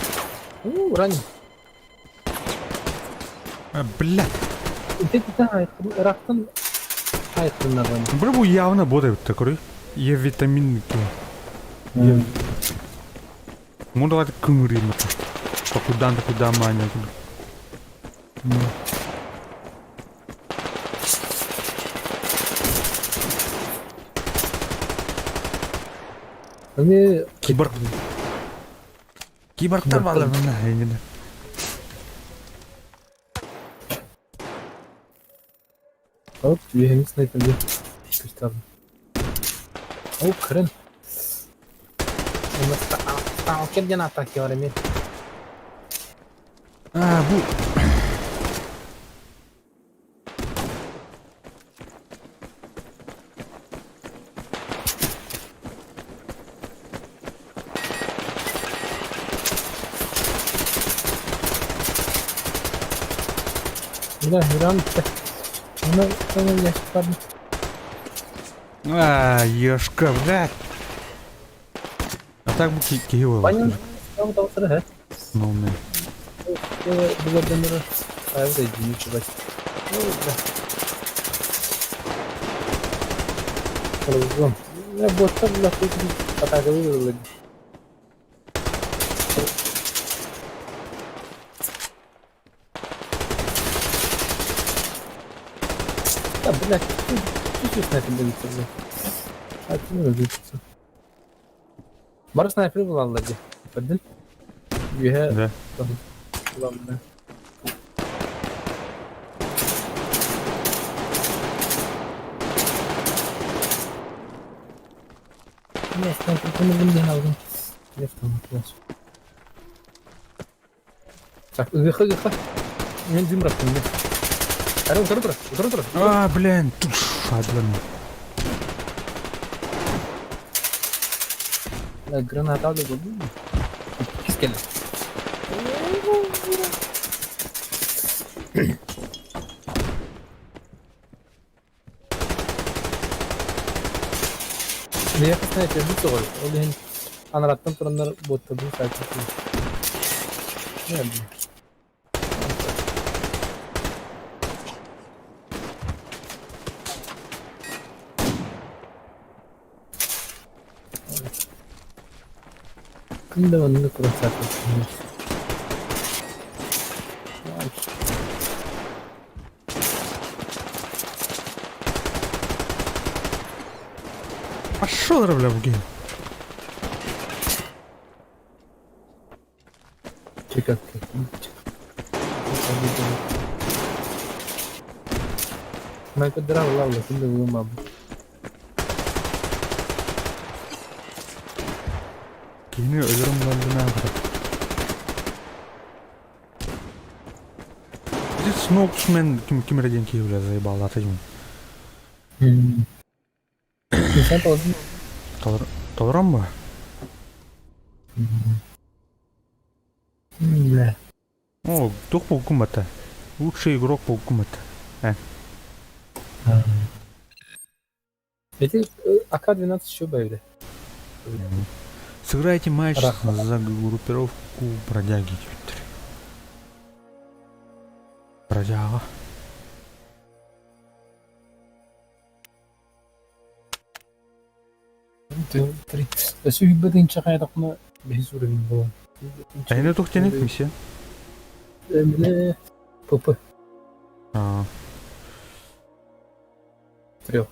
Running. Блядь. Tek hayır. Irak'tan hayır bunlardan. Бро, bu явно будет такой. Е витамин. Можно давать кумри. Куда маня. Hani Киборгтар балар мына эңине. hop üyemiz sniper'de. Kırtalım. Hop kırın. Ama kendine atak ya Emir. Bu Ulan Hüram işte. Ona yaşadım. ешка, блядь. А так бы Киева. Понятно. Там там sıra he. Ну, мне. Bu adamları ayıp ediyor ki bak. Oğlum. Ne boşta bu lafı bir atak ediyor. Ya bırak. Hiç sniper'de bitirdi. Hadi ne öldürsün. Bari sniper'ı bulalım hadi. Gördün? Yühe. Да. Bulalım ben. Ne sniper bunu aldım. Ne tamam biraz. Так, гыха. Мен дым бıraktım ben. Hadi otur. Блин, туш, блин. Granat aldı gördün mü? Pis geldi. Ne yapısına yapıyor? Bir soru. O da anlattım turanlar botladım sadece. Ne yapayım? Şimdi onu da kuracak. А шо, бля, в гейм? Çıkart. Ben kadar Allah şimdi uyumam. Kini ölürüm ben ne kadar. Bir Snowsman kim regen ki öyle zaybağlatayım. Sen olsun. Doğran mı? Ne? О, тух по гумата. Лучший игрок по гумата. Эти АК-12 еще боевали. Сыграйте матч Раха. за группировку бродяги. Бродяга. Три. Да все بدين شقة رقم بهزور الموضوع. Айна тухтенек миссия. Эмне попы. А, Трех.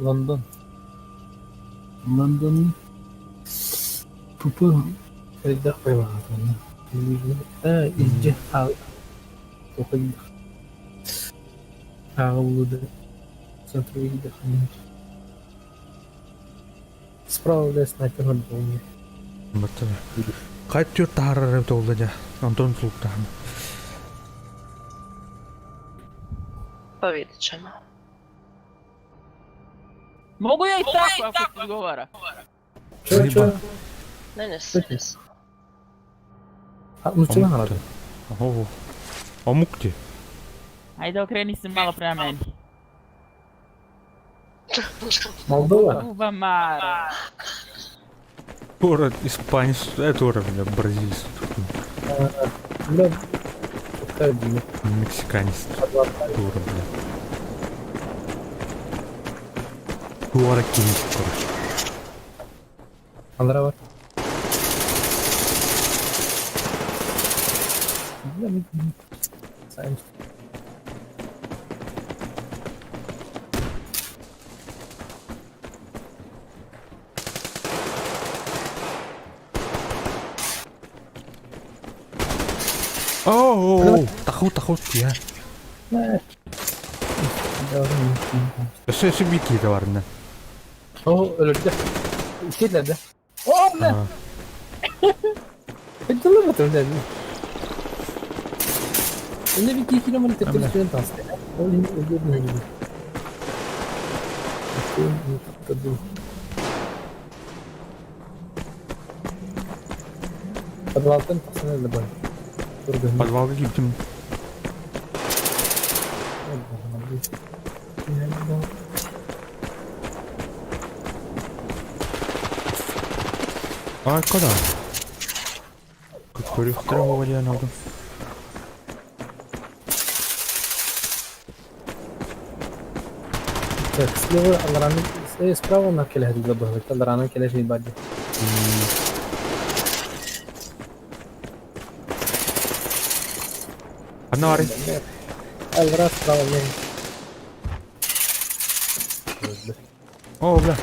London. London. Pupu. Tidak apa izce al. Topayım. Ağıldı. Центровый дыхание. Справа лес снайпер он был. бата. Кайтер таарар толду да. Антон Султан. Повидачем. Могу я и так похуй говоря. Чё? Не Слышишь? Ну чё надо? О. Омукти. Ajde okreni se malo prema meni. Молдова? Uva Mara. Город испанец, это уровень бразильец. Бля, как бы, Мексиканец. Дура, бля. Дура кинешь, короче. Андрава. Сами. Оу, тахут ya. Söz bir var ne? O öldü. İşledi. O ne? Betul betul dan. Ini bir kilometre terus tas. O ini öldü ne? Подвалтын тасына да бар. Подвалга gittim. Arkada. Körükten babalayan aldım. Так, слева Алрану, справа на келе забыл. Это Алрану келе шейд бади. Одна var. Алра справа не. О, бля.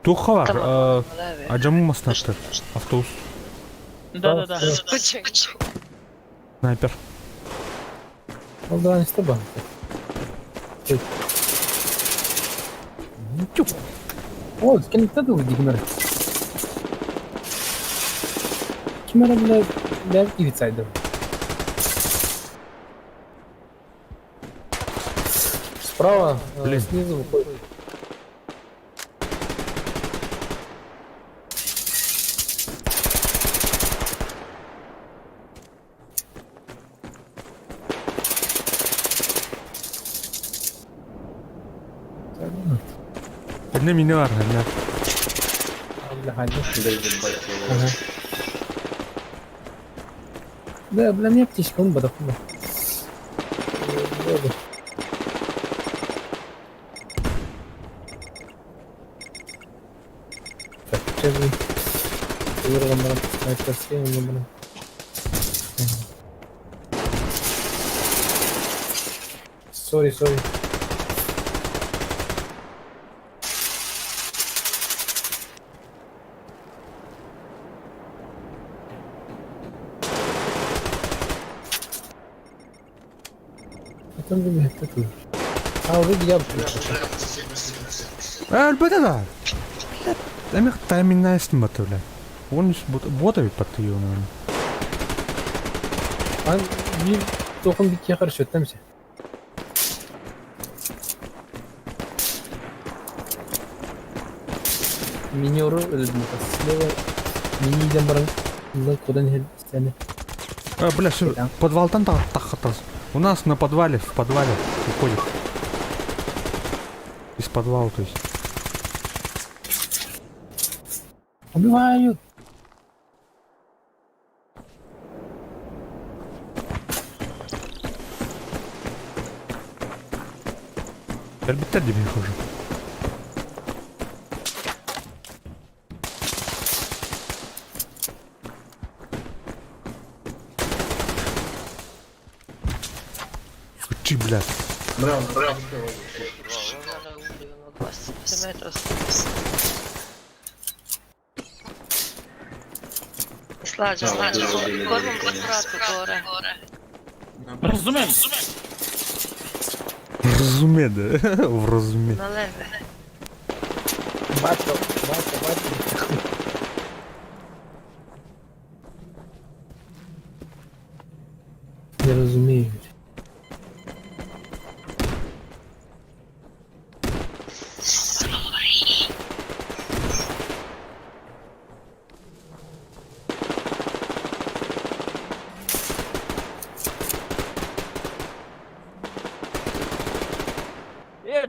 Туха var. Tamam. Acımamasın açtı. Avtobus. Da. Снайпер. Алра не стаба. О, кем ты тут дигмер? Кимера бля ивицайда. Справа, Блин. снизу выходит. Bende mini var. Bende. Или халde. Дай Ага. Да, бля, мне птичка, он бодох. Так, сейчас же... Вырвал на снайпер схему, блин. Сори. Потом же это тут. А, уже я Альбата! Амих тайминг снимать, бля. Он бота ведь подтыёл, наверное. А, bir tohum bitkiye karşı ötlemse. Минеру öldüm. Слева мини идем баран. Ну, куда не стены. Бля, все, Да. подвал там так. У нас на подвале, в подвале уходит. Из подвала, то есть. Убивают. Әлбәттә дип хуже. Чи, блядь. Сладжа, кормом препарату горе. Розумiem. Вразуме, да? Вразуме. На леве. Бачу. Не розумію.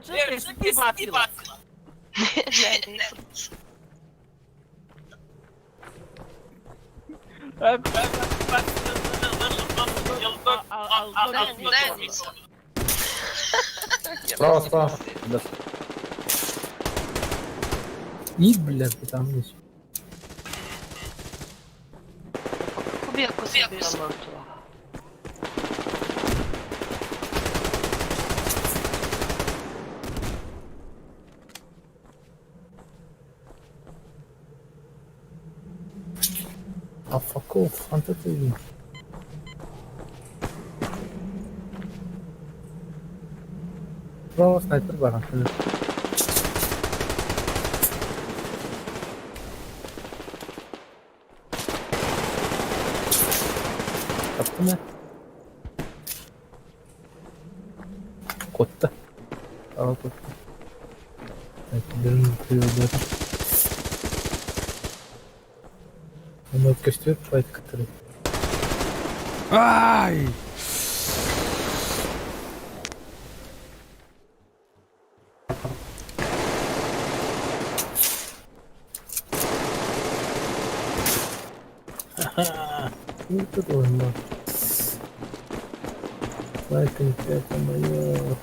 Чекай, сиди, бабкіла. Справа. Да. И, блядь, ты там есть. Кубірку собі ламав. А факов, фантазии. Справа снайпер баран. Kaptı Kotta. Aa kotta. Sniperlerin kıyıyorlar. Onu gösteriyor, fight katırıyor. Ай! Ну тут он, да. Файтинг, это моё.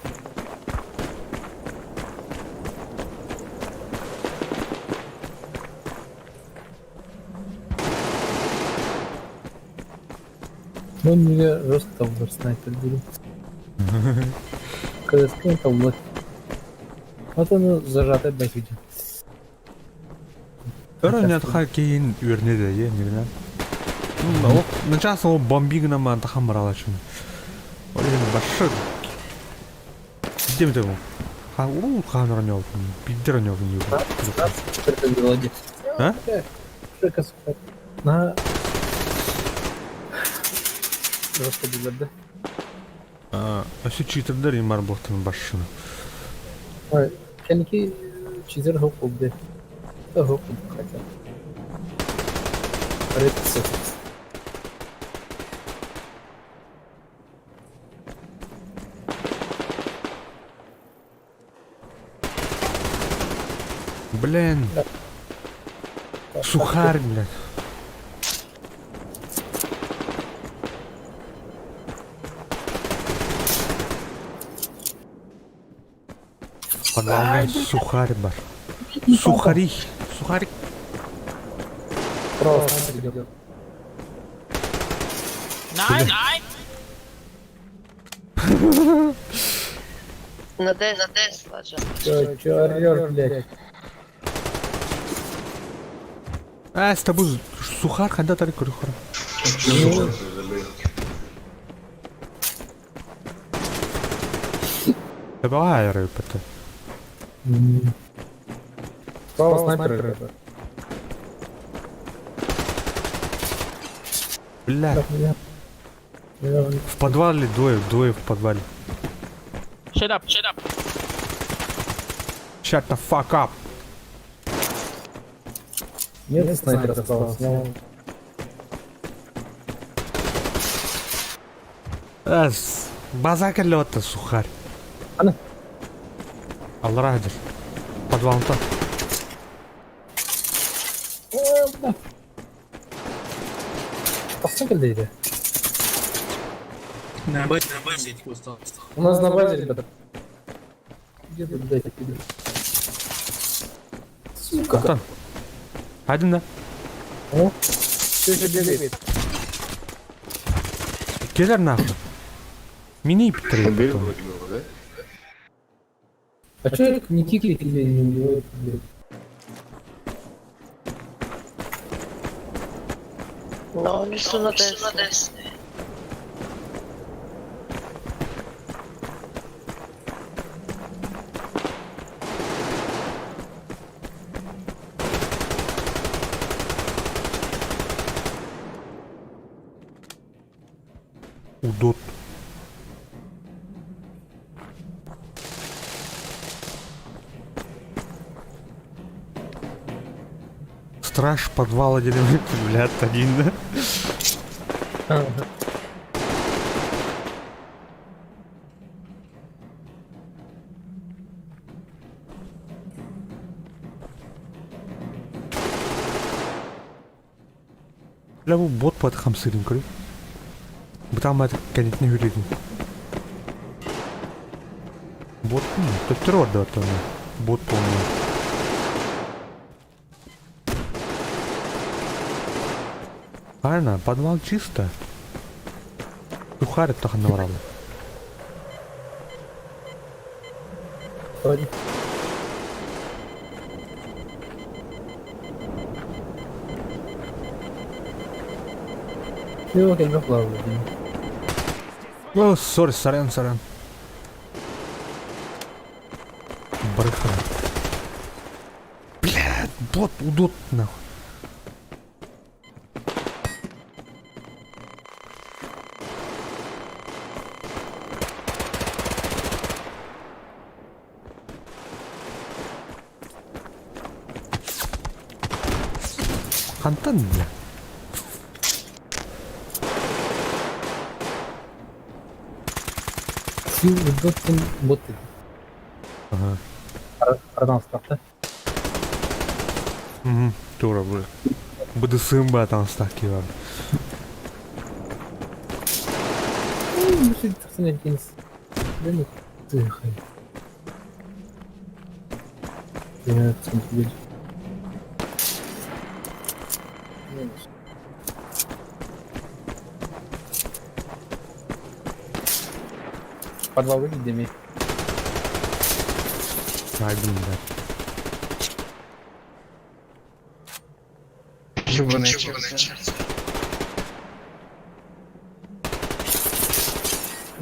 Ну, мне жестко там снайпер беру. Когда скинь там вот. Вот он зажатый на видео. Өрөнд хакийн үрнэдэ яа нэгнэ. Начаас ол бомбиг намаа тахамраа чинь. Олын башиг. Идэмтэй. Хаанаар нь явсан. Бид нар нь явсан юу. Только молодец. А? Только супер. На. Жестко билет, да? Ашы читэрдэр юмар бохтон башиг. Ой, кенки чизер хоп убде. Да хоп хотя. Рецепт. Блин. Сухарь, блядь. Подвал, сухарь, бар. Сухари. Сухарик. Справа снайпер идет. Най! На Д, Сладжа. Чё орёшь, блядь? С тобой сухарь, когда ты рекордер. Давай, рыбата. Справа снайпер идет. Бля, в подвале двое в подвале. Shut up. Shut the fuck up. Нет снайпера справа. Снял. База лёта, сухарь. Ана. Алрадер. Подвал-то. Посмотрите. У нас на базе, ребята. Где тут, блядь, пидор? Сука. Антон. Один, да? О, все еще бегает. Киллер нахуй. Мини три. А чё не кикает или не убивает, блядь? Но несу на Д. Удот. Страж подвала деревни, блядь, один, да? Бля, bu bot по хамсырым кыры. Бутам это конец не хуридин. Бот, то террор да то. Бот полный. Правильно, подвал чисто. Сухарь только наврал. Вроде. Всё, я не плаваю. О, сори, сорян. Брыха. Блядь, бот удот нахуй. Хантан, бля. Сил удобен боты. Ага. Ардан старта. Угу, тура, бля. БДСМ там стакивал. Мужик, ты не кинс. Да ну ты хай. Я смотрю. Подвал выйдет, Деми. Один, да.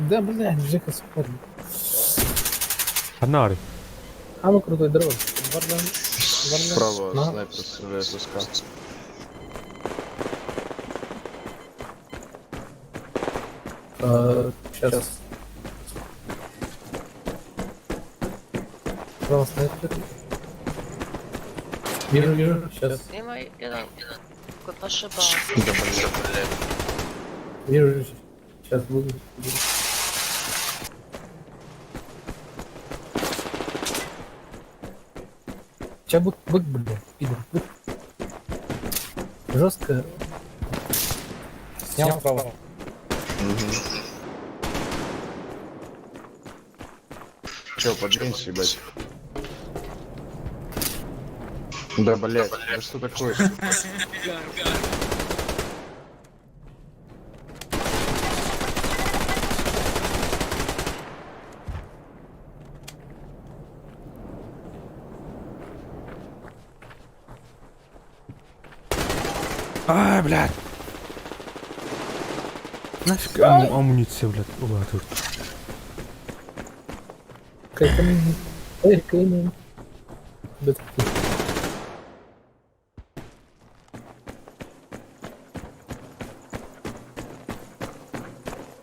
Да, блядь, Жека спорит. Фонари. А ну крутой дрон. Вардан. Справа На. снайпер стреляет с СК. Сейчас. Справа снайпер. Вижу, сейчас. Има jedan kod naše baze. Да блядь. Вижу, сейчас буду. Сейчас бык, блядь, пидор, бык. Жестко. Снял право. Че, подвинься, ебать. Да, блядь, да что такое? А, блядь. Нафиг амуниция, блядь. Ула, тут. Кайфанем. Ой, кайфанем.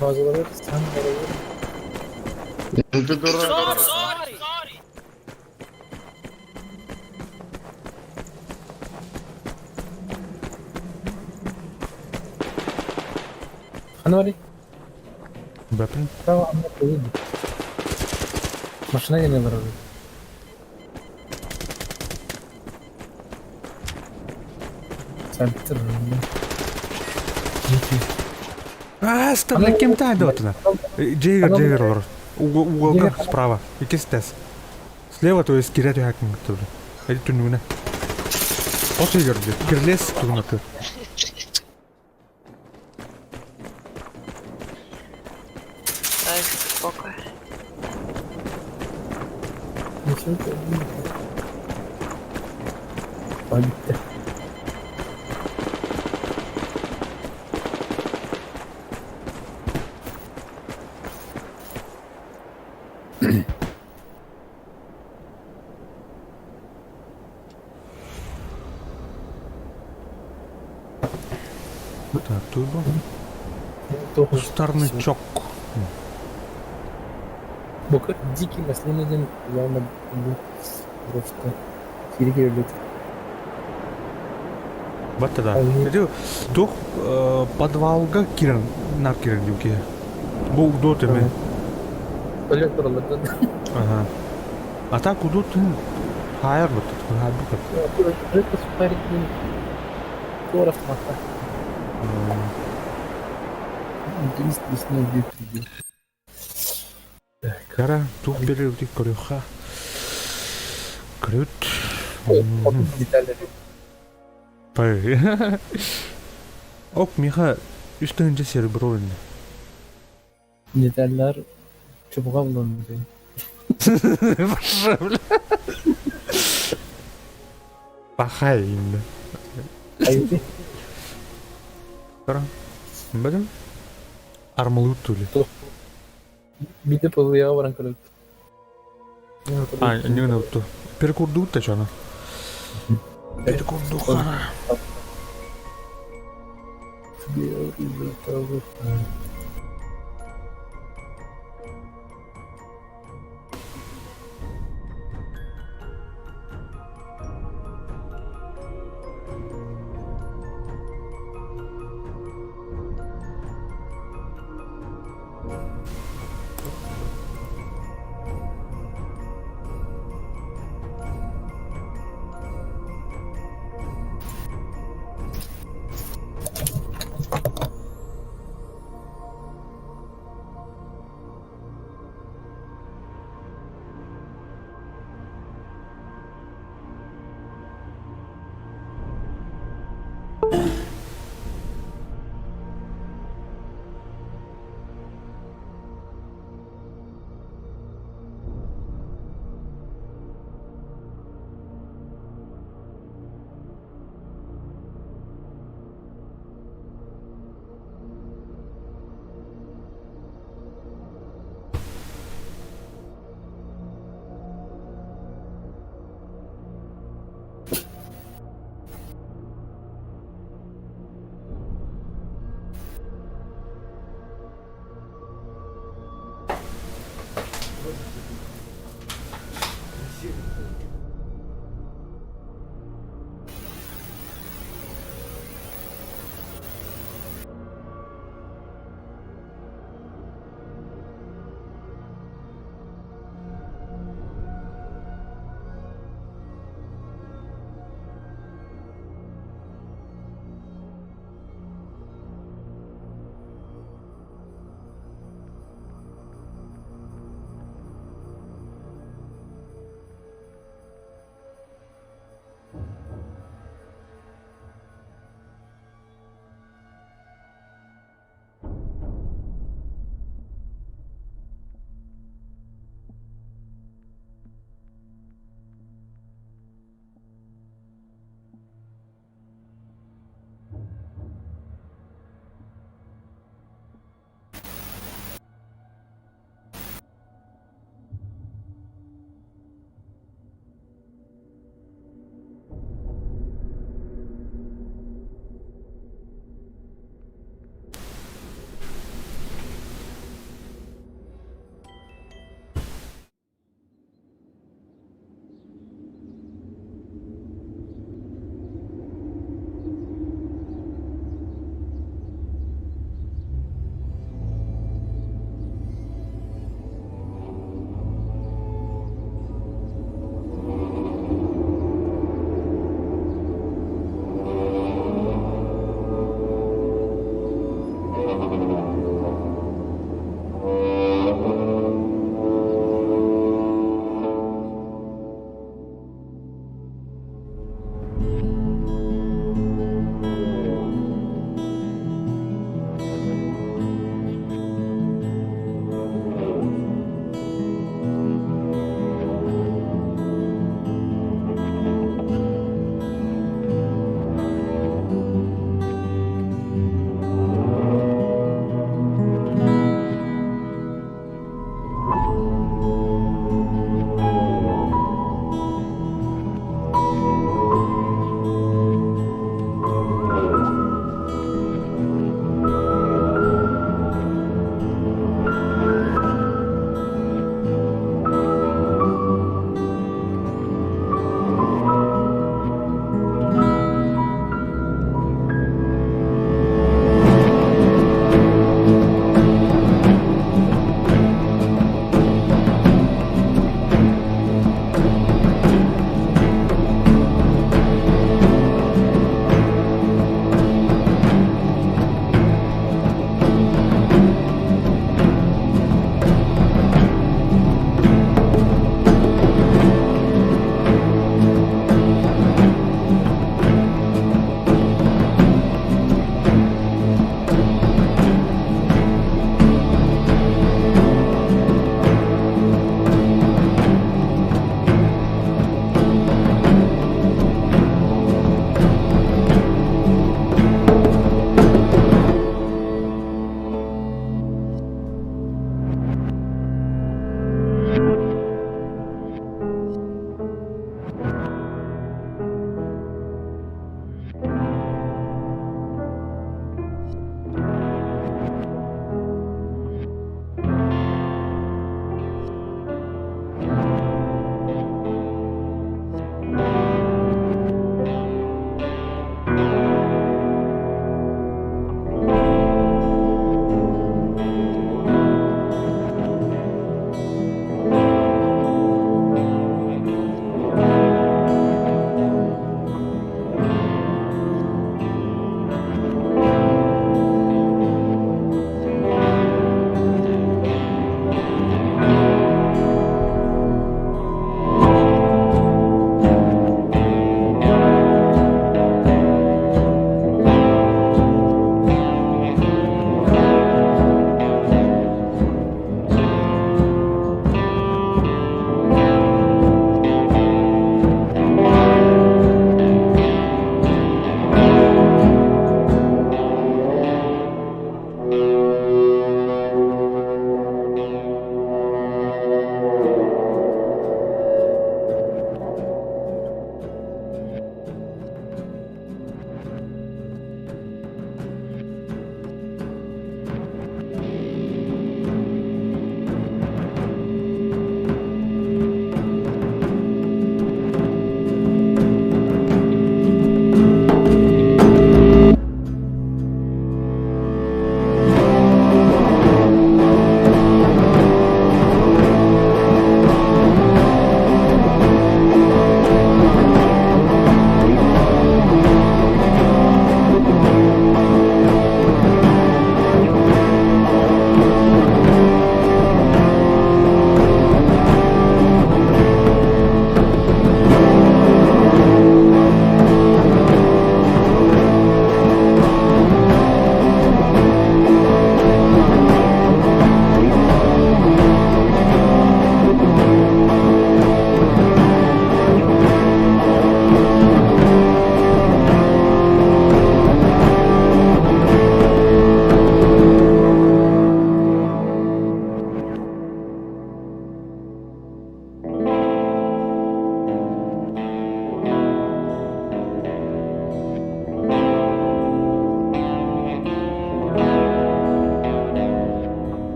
Mağazalara sen arabayı. Ну ты дурак. Hani var ya? Weapon. Tamam anlatayım. Başına geliyorlar oraya. Sen bitir onu. А, оставляй кем-то дотна. Джейгер, олар. Уголга справа. Икестес. Слева, то есть кирят хакинг тур. Эди түнүнө. Осы жерде. Кирлес тугнаты. Дай спокой. Ничего не Побиtte. Так, тут был. Dokuz. Кустарничок. Bu kadar diki mesleğinden kullanma bu просто киргирлет. Батта да. Ай. Эди тух подвалга кирен нар кирен юки. Бул дот эме. Öyle buralardan. Ага. А так удут хайр вот тут хабит. Это суперин. Скоро смата. Дисни бит. Кара тух береути корюха. Крют. Onun detayları. Пай. Ок миха üstünce серебро. Detaylar çubuğa bulanıyor. Пахайн. Haydi. Кара. Бадам. Армалут тули. Bir de pazıya varan kalıp. А, не на то. Перекурдут та чана. Перекурдуха.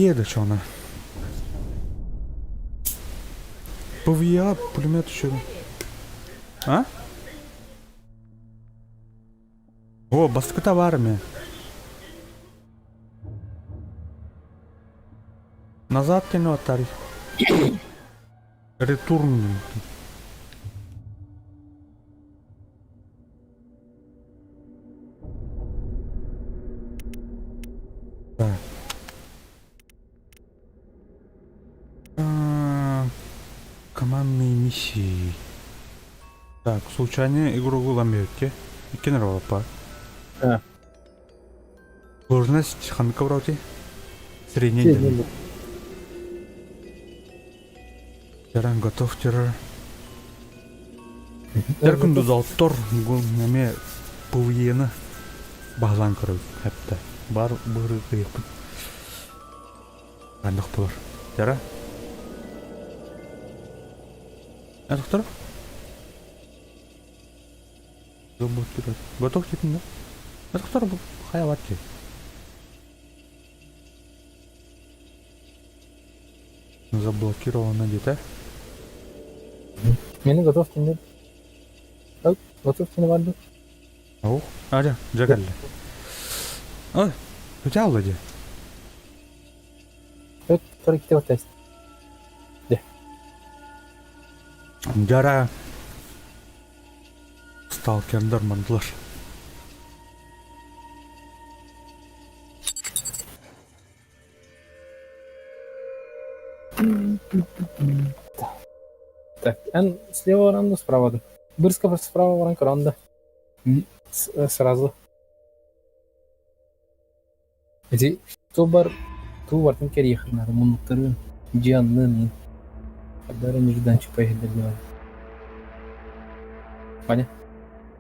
ПВЕ-да что она? ПВЕ, пулемет еще. А? О, баскета в армии. Назад тяну атари. Ретурн. Так. Командные миссии. Так, случайно игру в Америке. Кенровапа. А. Сложность ханка вроде. Средняя. Теран готов террор. Теркунду залтор неме пулиена бағлан көріп хәпті. Бар бұры қиықпын. Қандық болар. Тера? Әдіқтір? Готов кетін да? Әдіқтір бұл хаяват ке. Заблокировано где-то. Meni готов dinle. Al, готов seni vardı. Ау, аля, жагалли. Ой, хотя Влади. Evet, sonra gidip atayız. Жара. Сталкердер мандылар. Так, слева варанда, справа да. Бърска справа варанка ранда. Сразу. Эти ту вартын керехнар, мунуктары джианнын. Кадары нежданчик поехали. Ваня?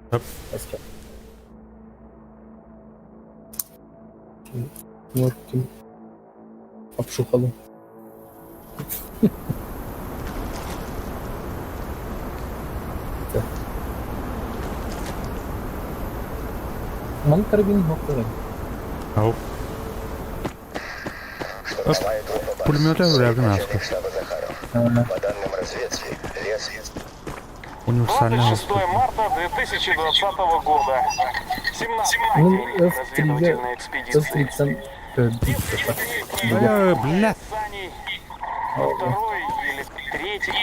Так. Спасибо. Вот обшухало. Ман карабин моктары. Ау. Пулеметы вряд насколько. По данным разведки, лес. Универсального. 26 марта 2020 года. 17 Ну, день разведывательной экспедиции. Блядь. Сани, второй или третий.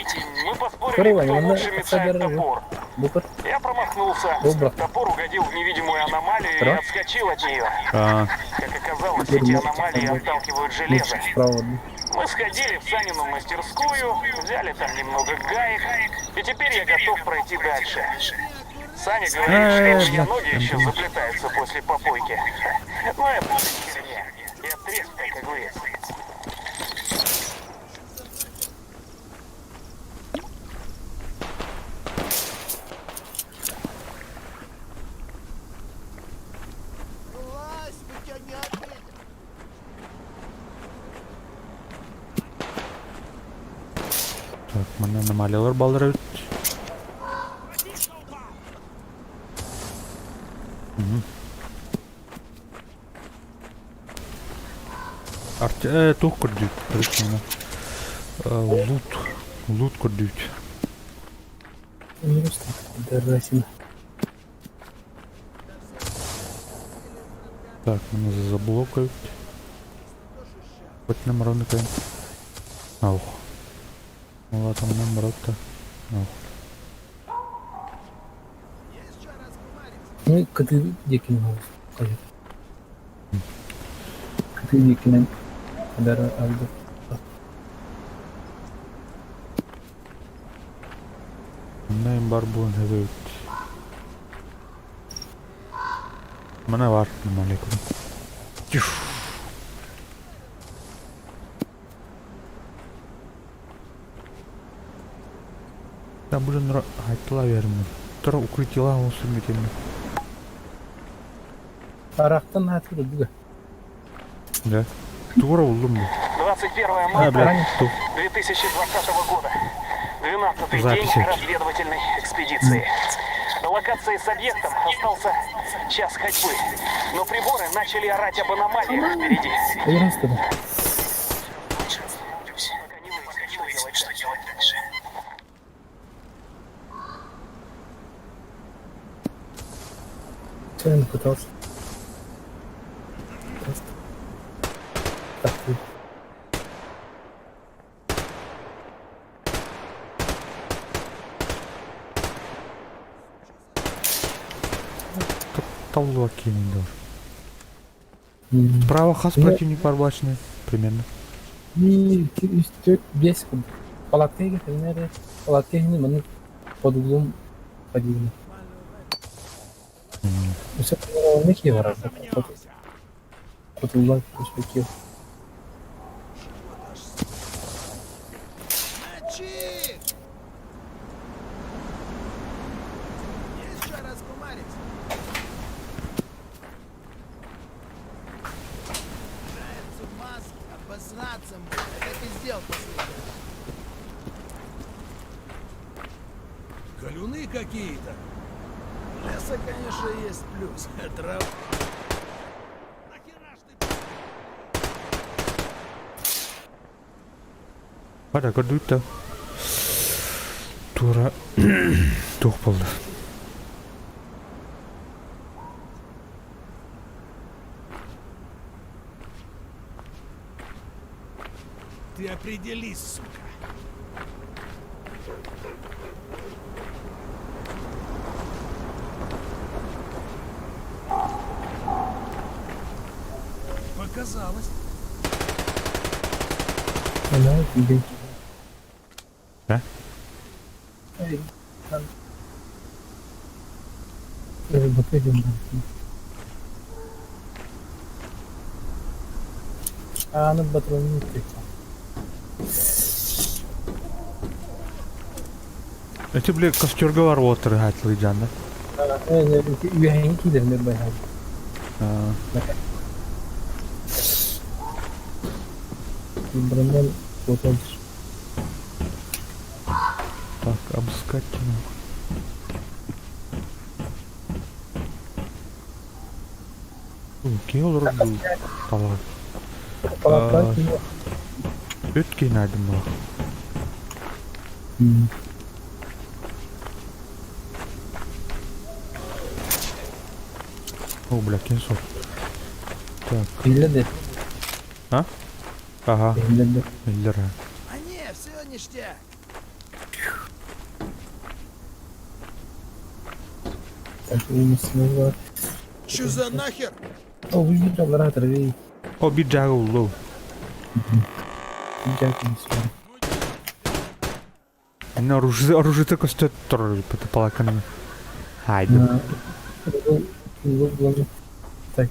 Мы поспорили, Второй, кто она лучше метает собирает. топор. Букар. Я промахнулся. Добро. Топор угодил в невидимую аномалию и Второй. отскочил от нее. А, Как оказалось, эти аномалии отталкивают железо. Справа. Мы сходили в Санину мастерскую, взяли там немного гаек, и теперь я готов пройти дальше. Саня говорит, что у меня ноги еще заплетаются после попойки. Но это херня. Я треск, как оглы. так, mana аномалиялар балдырып. Тух көрдük. Короче, лут көрдük. Дарасина. Так, мене заблокають. Хоть нам ровно кайм. Аух. Ну там нам рота. Аух. Ну, каты дикин был. Каты дикин. Дара алды. Мене барбун хевет. Мене var намалику. Тиш. Да блин, айтыла бермін. Тұра укрытила осы метемін. Арақтан атырды бүгі. Да. Тура улдым бұл. 21 марта Тух. 2020 года. 12-й Записи. день разведывательной экспедиции. До локации с объектом остался час ходьбы. Но приборы начали орать об аномалиях впереди. Айрастыды. постоянно пытался. Просто. Так, ты. Талуа кинул. М, Справа хас противник барбачный. Примерно. И стоит весь палатке гетенere палатке не мы под углом ходили. Все не кивара. Под углом перспектив. Колюны какие-то. Леса, конечно, есть плюс. Трав... Нахера ж ты... Hadi gördük Тура çok болды. Ты определись, сука. Показалось. Она иди. Да? Эй, там. Выходим. А на батарею Эти, бля, костер var water hatlı canlı. Üyeğini gidelim ben hadi. Bundan fotoğraf. Так, обыскать надо. Окей, olur bu. Tamam. Palatlar kim? Ötki nerede bu? О, бля, кинсов. Так. Belli de. А? Ага. Belli de. Эльдера. А не, все ништяк. Так, uyumusunu var. Чё за нахер? O uyuyacaklar hatırlayın. O bir cağı oldu. Uyuyacak uyusun. Ne оружие костет тоже полаканами. Haydi. Так.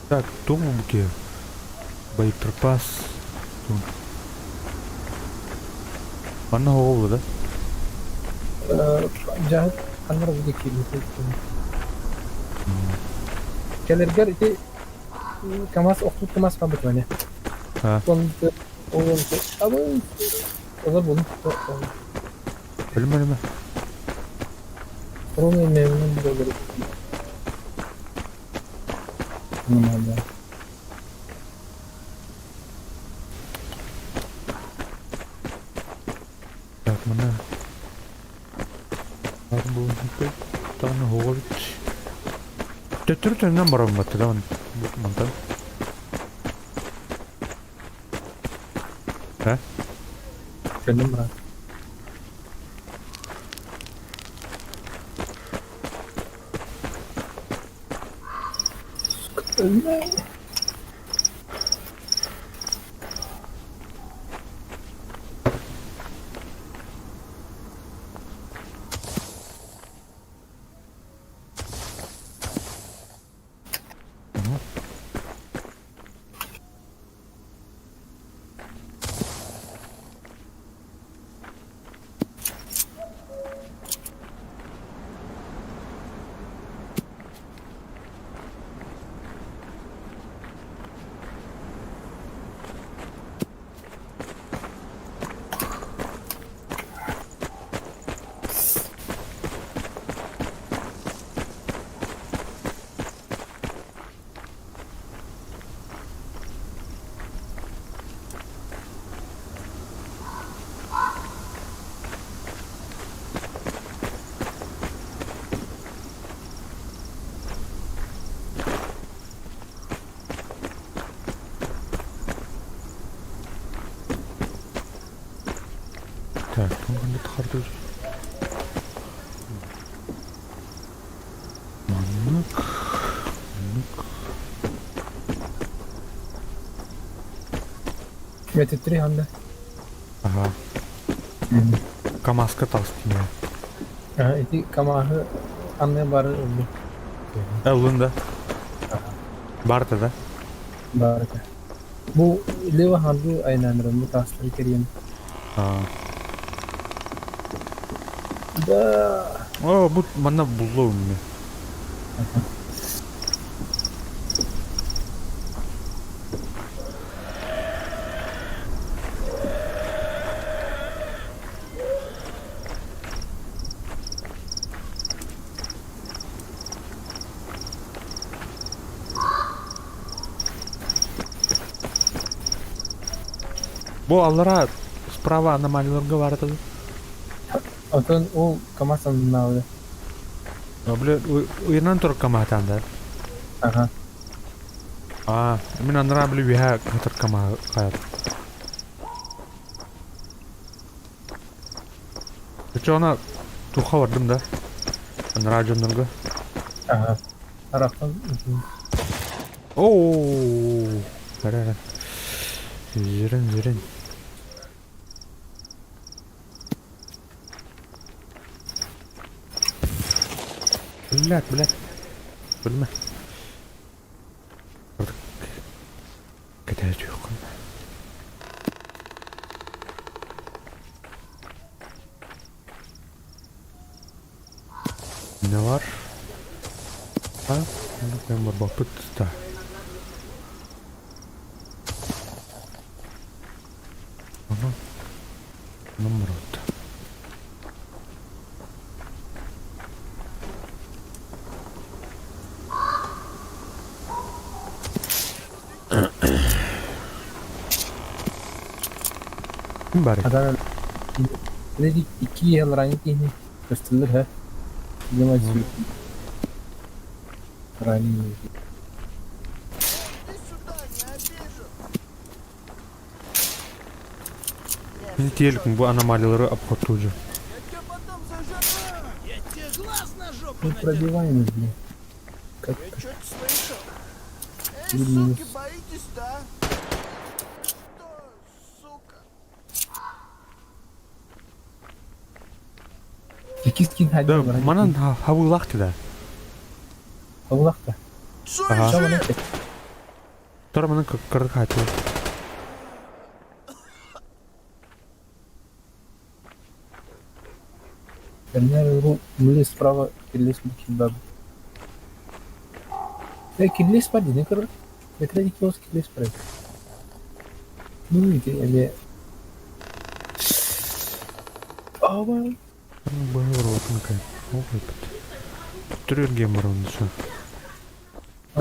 Так, тумки. Боеприпас. Bana oldu da. Jahat anlar bu dikili. Kelerger itu kamas okut kamas kabut mana. Ha. Untuk apa? Olur bunu. Ölme. Onu memnun böyle. Normal. Так, mana? Arbu itu tanah hold. Terus nomor berapa teman? Mantan. Hah? Kendim rahat. Так, он где-то хартует. Метр 3 анда. Ага. КамАЗ катался мне. Эти камахы анда бары oldu. Эллында. Барта, да? Барыка. Bu leva handu aynanırım bu tasları keriyem. Да. О, bu mana buldu onu. Bu allara справа аномалияларга баратады. Отон ол камаз андын Бля, уйнан тур каматан да. Ага. Мен анра бля виха катар кама каят. Чона туха вардым да. Анра жоннорго. Ага. Тарақтан. Ооо. Бара. Жирен. Блядь. Ölme. Gider yok. Ne var? Ben var bakıp da. Aha. Numara oldu. Bari. Ada jadi 2 yıl rangi ini gösterilir ha. Gimana sih? Rangi. Biz diyelim bu anomaliyaları apkatlayıcı. Я тебе глаз на жопу Мы надену. пробиваем их, блин. Как Ты чё слышал? Эй, Минус. суки, боитесь, да? Что, сука? Кискин hadi Da var. manan havulaktı da. Allah da. Aha. Tamam ne? Sonra bana kırık hatı. Benar bu nulis prava kilis bikin bab. Kilis pa din kar. Bekle di close kilis pa. Ini ele. Ава. Bana var bakın kay. O kapıt. Duruyor gamer onun şu.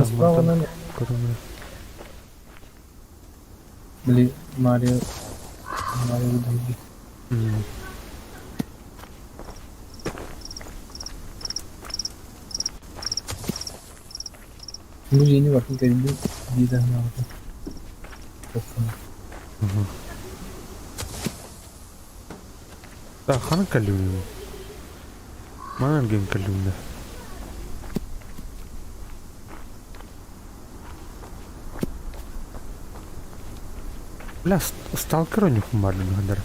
Справа на Kadın. beli Mario Luigi. Luigi ini waktu kayaknya di sana apa? Da hanım kalıyor. Bana gen kalıyor da. Бля, сталкер у них маленький, наверное.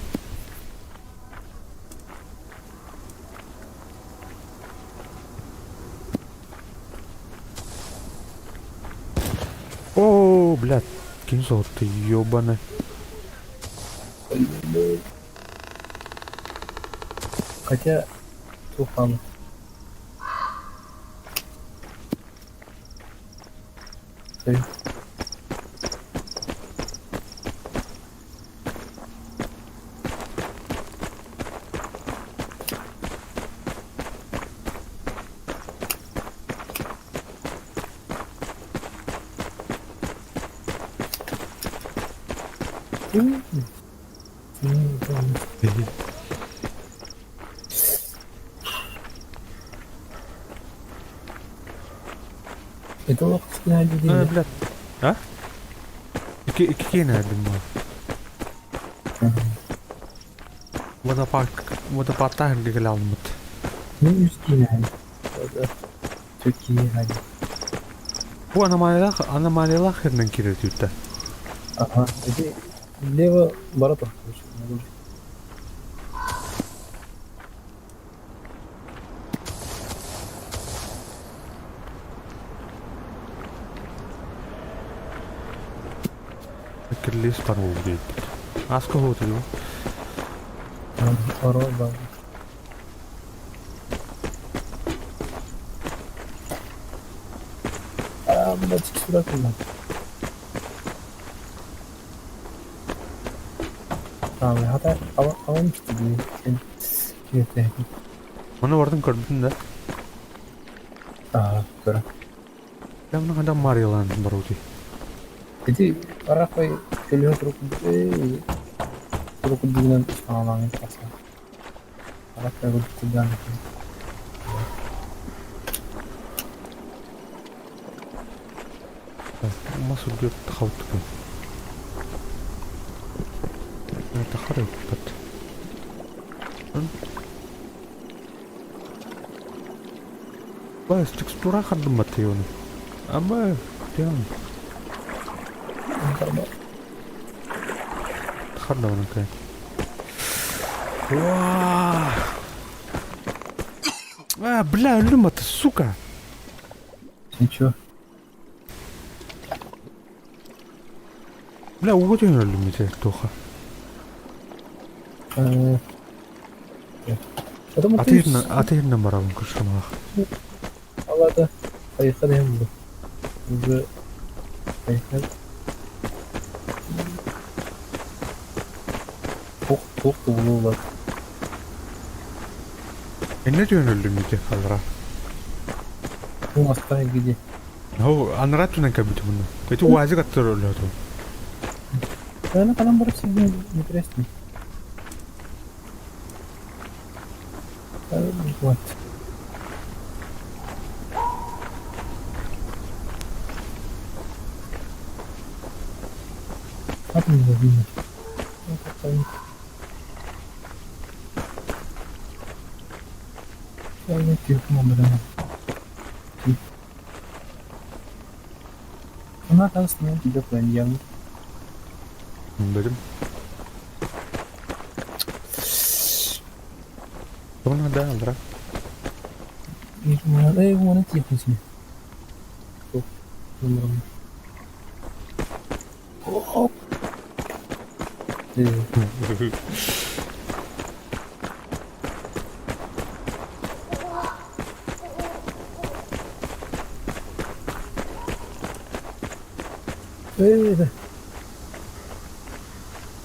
О, блядь, кинзол ты ёбаный. Хотя Тухан. Это лоховский один. Блядь. А? İki nereden var? Водопадтан келе алмады. Мен үстейін әлі. Türkiye'ye hadi. Bu аномалиялар хернен кирет юта. Ага. Эти лево барат bakıyorsun. Кирлис парол дейт. Аска хоты ю. Oro var. Bunda çıksıra kullan. Tamam hatta almıştı diye. Şey. Mana бардын көрдүм да. Көрі. Явно адам Мариялан баруди. Jadi Arafai kelihat teruk dengan alang pasal. Arafai berjalan. Masuk dia tahu tuh. Это хорошо. Бas, текстура хадым матеёны. Ама, тян. Хадым кай. Бля, люма ты, сука. Ничего. Бля, угоден люмите, Тоха. Атырна барабын кушамах. Аллада поехали уже поехали. Çok dolu. Ne diyorsun люмите халра? Bu hastaya gidiyor. Ho, anratın kabit bunu. Itu wajib katır öyle tuh. Ben kalan barıp sizin interesting. Вот. Как мне видно? Я не телефон брал. Она там снимает тебя планировал. Benim. Kamu ada Andra? Mana tiap sini. Tuh, nomor. Oh.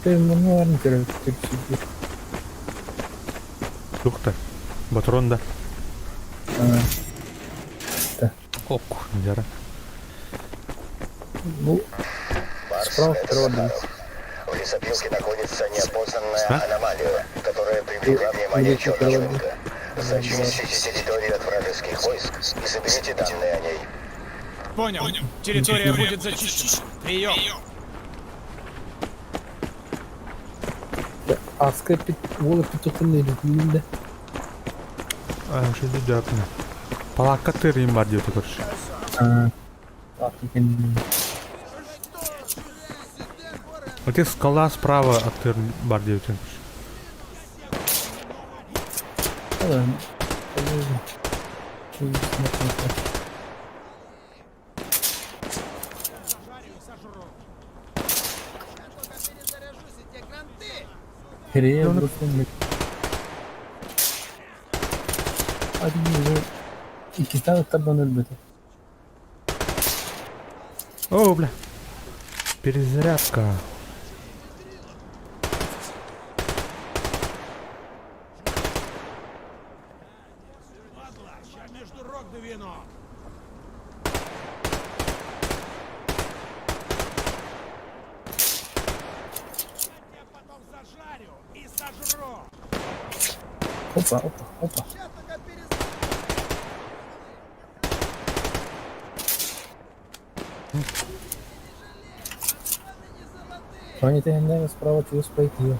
Mana var mı terör? Тухта. Батронда. Да. Ок, яра. Ну, справа второго. В лесопилке находится неопознанная аномалия, которая привлекла внимание черночервяка. Зачистите территорию от вражеских войск и соберите данные о ней. Понял. Территория будет зачищена. Прием. Asker pitotun değil de. Şimdi yapma. Palakatırım var diyor tekrar. Вот здесь скала справа от бардиоте. Херея просто. Hadi yürü. İki tane taban elbette. О, бля. Перезарядка. Между рог да вино. Я потом зажарю и сожру. Опа. Они тягнали справа через пойти.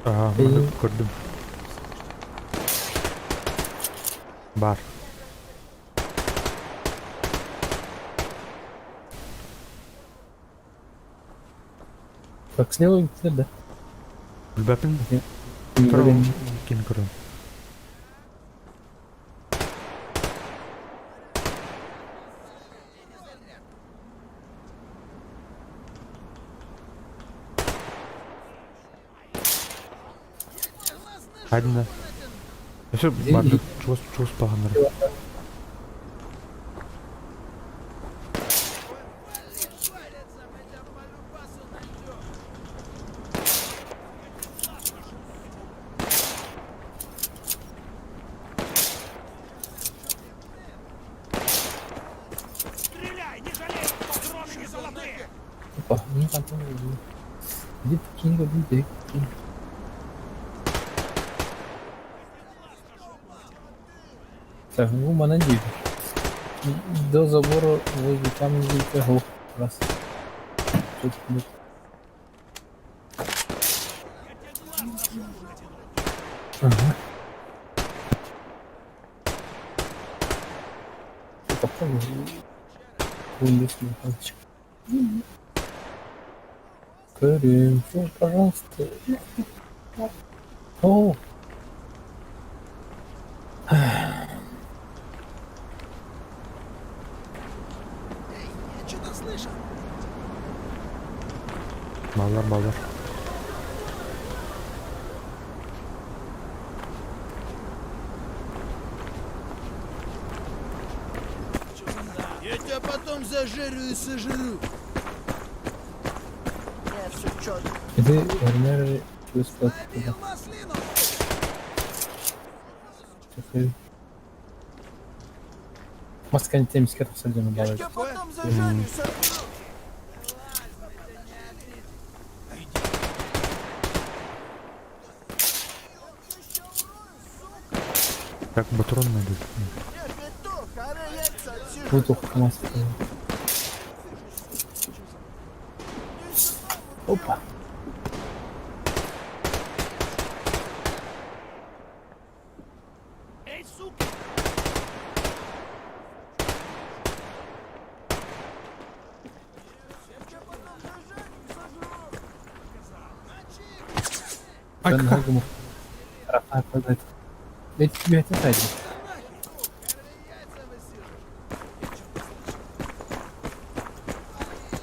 Aa, İyi. bunu gördüm. Бар. Bak слева gittiler de. Bilbapin Şimdi Kırım. benim Kim kırım? Hadi lan. Еще барды чувств бағандар. Опа, ну там там. Где Кинга, где Кинга? Так, ну мене діти. До забору возле там дійти глух. Раз. Тут буде. Ага. Попробуй. Вынесли пальчик. Карим, все, пожалуйста. О! Я что-то слышал. Балдар. Я тебя потом зажарю и сожру. Не, все четко. Иди, вернее, чувствовать туда. Маслину! Такой. Маска не тем скатом садим Я добавить. тебя потом зажарю и сожру. Так, батрон надо. Я петух, ары яйца отсижу. Бутылка маска. Опа. Эй, сука! Я тебя потом зажарю и сожру. Ben hangi taraftan yapacak? Belki bir hata saydım.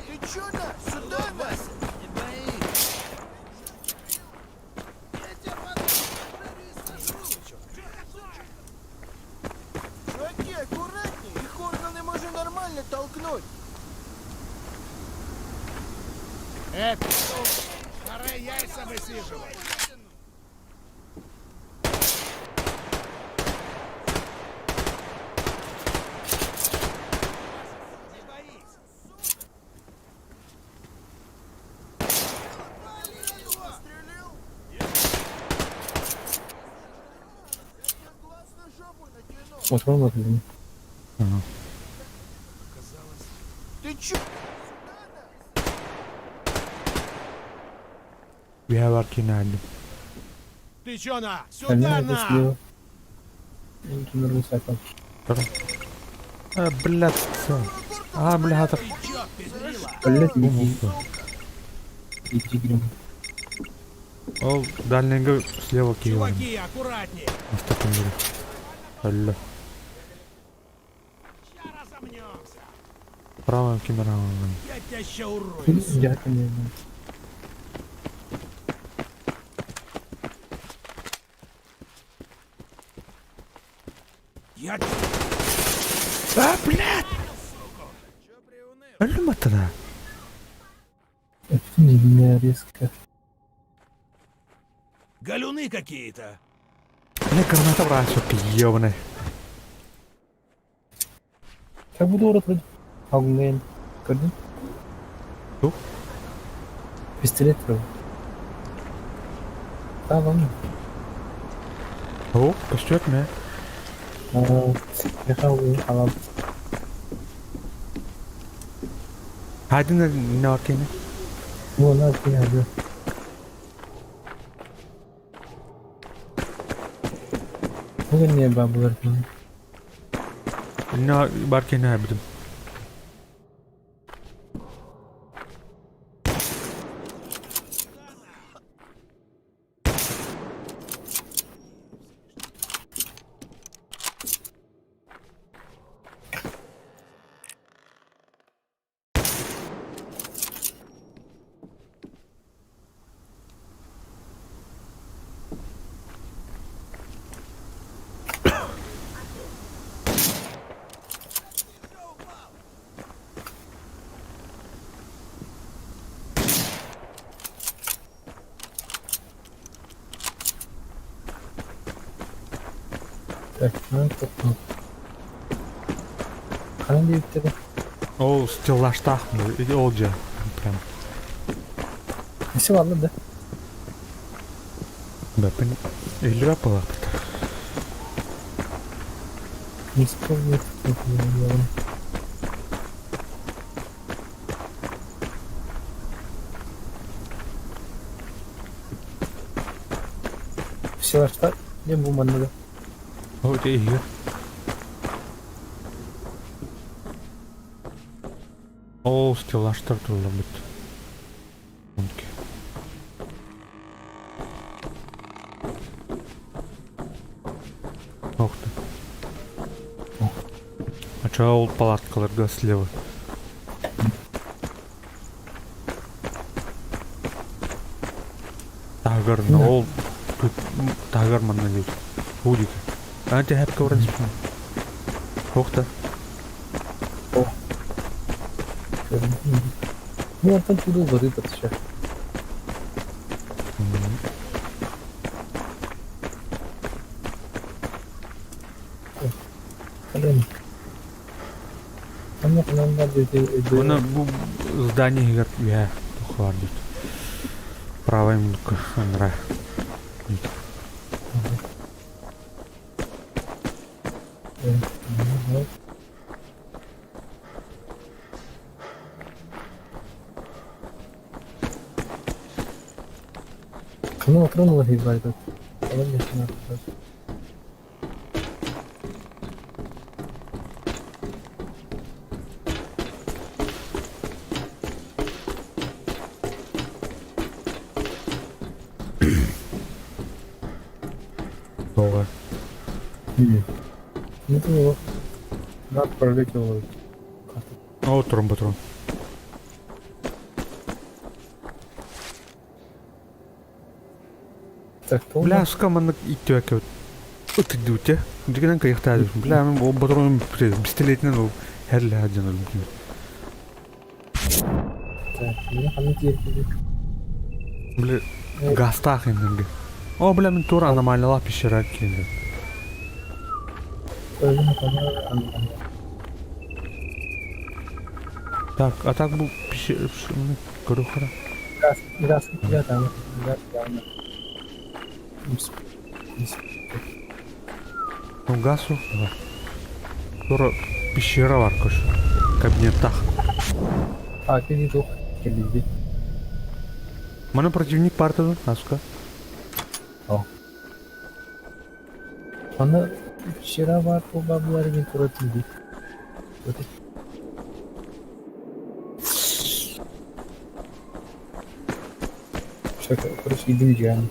Ты чё, на? Сюда, Вася? Не боись. Я тебя потом зажарю и сожру. Чуваки, аккуратней. Их органы можно нормально толкнуть. Пора яйца высиживать. Смотрел на это. Ага. Ты чё? Я варкинали. Ты чё, на? Они Сюда, это на! слева. Кинули саком. Блядь, все. Блядь, Ты чё, пиздрила? Блять, думал, иди. Иди, грим. О, дальнего слева киева. Чуваки, аккуратнее. На стакан мире. Алло. Ща разомнёмся. Правым кимеравым. Я тебя ща урою. Я, конечно. Я Блядь! Алло, матана. Это не меня резко. галюны какие-то. Бля, граната брать, сука, ёбаный. Как буду урод вроде. Аугмен. Көрдің? Что? Пистолет вроде. Да, ладно. О, костюк, не? Я хаваю, халал. Hadi ne var ki ne? Ну, надо, я, да. Bugün niye ben bunları bilmiyorum. Ne barken ne bildim. Ben tuttum. Kanın diye bitti de. O stillaштах mı? Olca. Прям. Nesi var lan de? Ben 50 lira para. Nesi var lan? Все var. Ne bu manada? O da iyi. O stillaштар туралы бит. Окей. Ох ты. А чё ол палаткаларга слева? Тагырны ол тагыр мана дейт. Худик. Анте хеп көрүнүш. Ох та. Ну, там чудо воды подсчет. Блин. Там надо будет... Bunu bu здание я хватит. Правая минутка, Андра. Ну, тронула гибать тут. Молодец, надо. Ого. Ну, то его. Надо пролетел. О, тромботрон. Так, то... Бля, скаманнык иттеп әкеп. Өтүдү те. Дигенен кыяктады. Бля, мен о батронун пистолетинен ол хәрле хаджан өлүм. Так, мне хамит еркелек. Бля, гастах эмненге. О, бля, мен тура аномалиялар пишерак келди. Өзүм кана Так, а так бул пишер көрүп кара. Газ я там. Ну, газу. Тура пещера бар көш. Кабинеттах. А, ты не дух. Келди. Мана противник партады, аска. Аны вчера бар по бабларыгын туратылды. Шaka, короче, идем диган.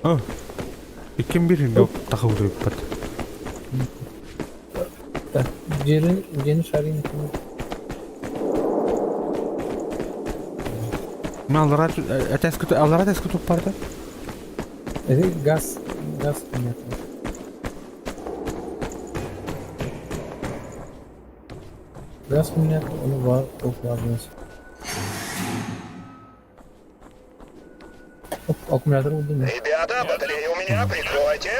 О. Икем биринде такып туруп бат. Так, жени шарин. Малрат, аларат эскутуп барды. Это газ нет. Газ у меня, он var, топладность. Оп, аккумулятор удобно. Ребята, батарея у меня, прикройте.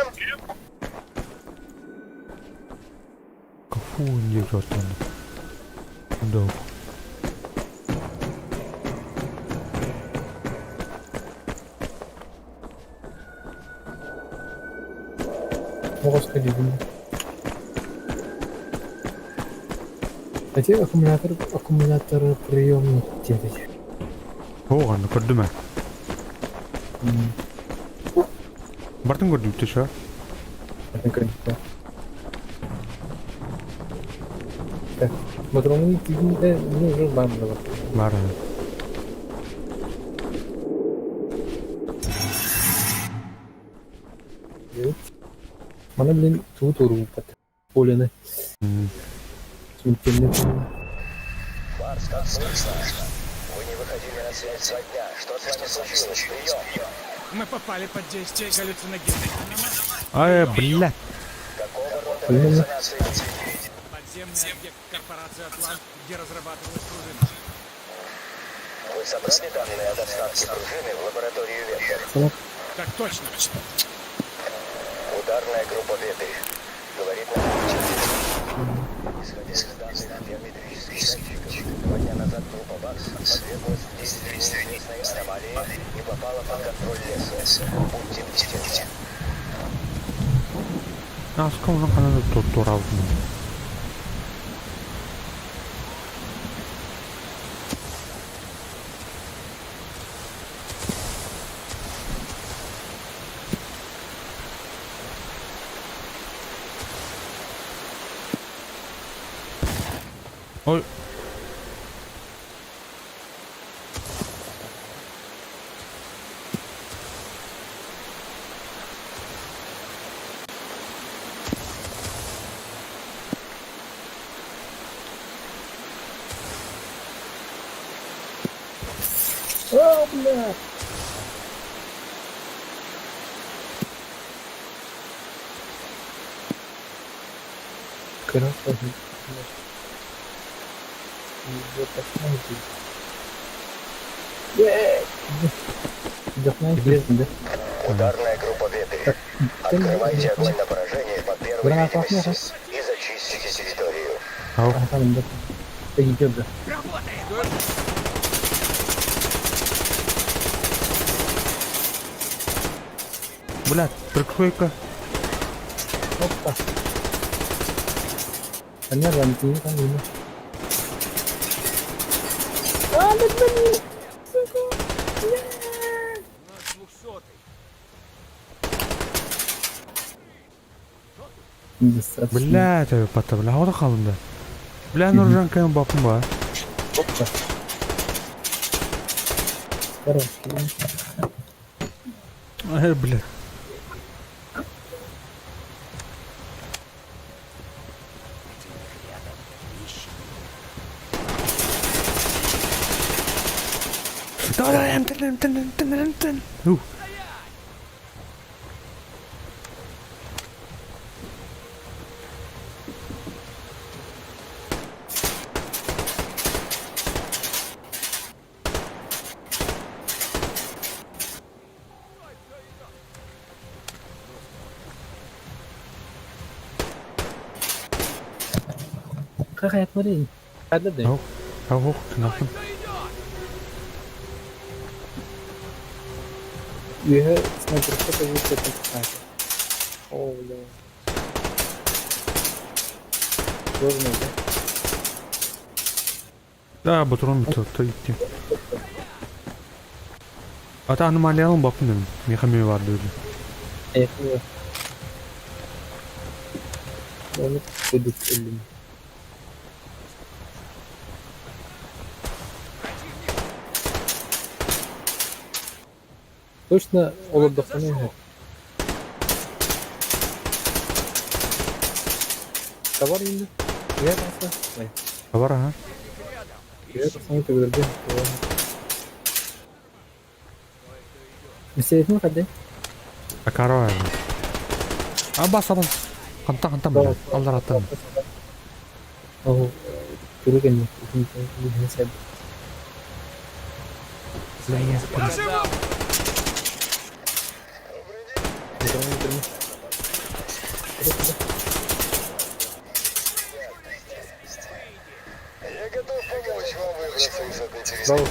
Кафу не идет он. Да. Могу сходить. Эти аккумуляторы приемные где-то. О, ну көрдүмө. Бартын көрдüm тыша. Так, Мотромның тигінде не уже бамбы бар. Бар. Mana блин тут урубат. Полено. Кентенне. Марс, как слышно? Вы не выходили на связь 2 дня. Что с вами случилось? Прием. Мы попали под действие галлюциногенных. Ай, блядь. Какого рода Блин. галлюцинации? Подземный объект корпорации «Атлант», где разрабатывалась пружина. Вы собрали данные о доставке пружины в лабораторию Вектор? Так точно. Ударная группа «Ветрь» говорит нам, исходя из данных биометрических датчиков, 2 дня назад группа БАКС подверглась действию неизвестной аномалии и попала под контроль леса. Будьте бдительны. Аска onun kanalı doktor aldım. Ой. О, бля. Красава. Вот так смотри. Вдохнай, бездна, да? Ударная группа «Ветрь». Открывайте огонь на поражение по первой Граната видимости опасна. и зачистите территорию. Ау. Там, да. Идет, да. Блядь, прикройка. Опа. Понятно, не там видно. Достаточно. Блядь, пата, бля, ода қалында. Бля, Нұржан кайын бапым ба. Опа. Хорошо. Ай, блядь. Давай, давай, Какая тварь? Ada deh. Ау, ау, kenapa? Iya, sniper kita bisa tekan. Oh, no. Görmedi. Да, батрон бітті. Ата аномалиялың бапын дедім. Мехами vardı öyle. Evet. Onu dedik elim. Точно олодохану. Товар indi. Ya nasıl? Hayır. Var ha. Ya sana çevirdi. Mesele mi kadar? Akara var. Bas bas. Kantam bile. Allah rahattan. Oh. Dulu kan ini saya. Я готов помочь вам выбраться из этой Bravo.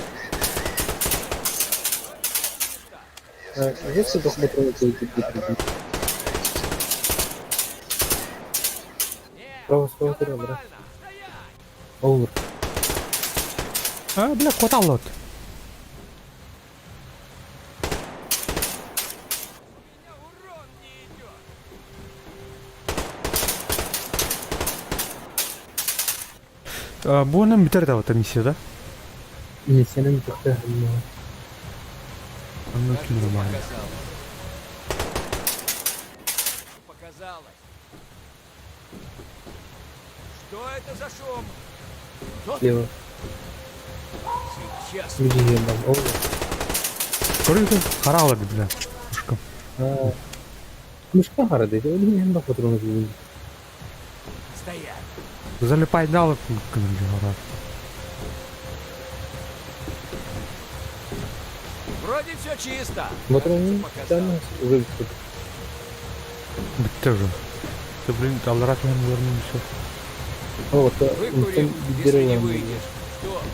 территории. Если посмотрим, то это Право, справа, брат. Овер. Бля, кот алот. Bu ne biter de vatan misiya da? Миссияның бітті. Anladım нормально. Показалось. Что это за шум? Слева. Сейчас. Үйден Ол. Көрді, қара алады бля. Ушкам. Кумышқа қарады. Өлген енді патроны жүрген. Стоять. Залипай дал кімді қара. Вроде все чисто. Патроны Показалось. уже бітті. Бітті вже. Ти, блін, алдарат мен көрмеймін все. Вот, Выкурим, если не выйдешь.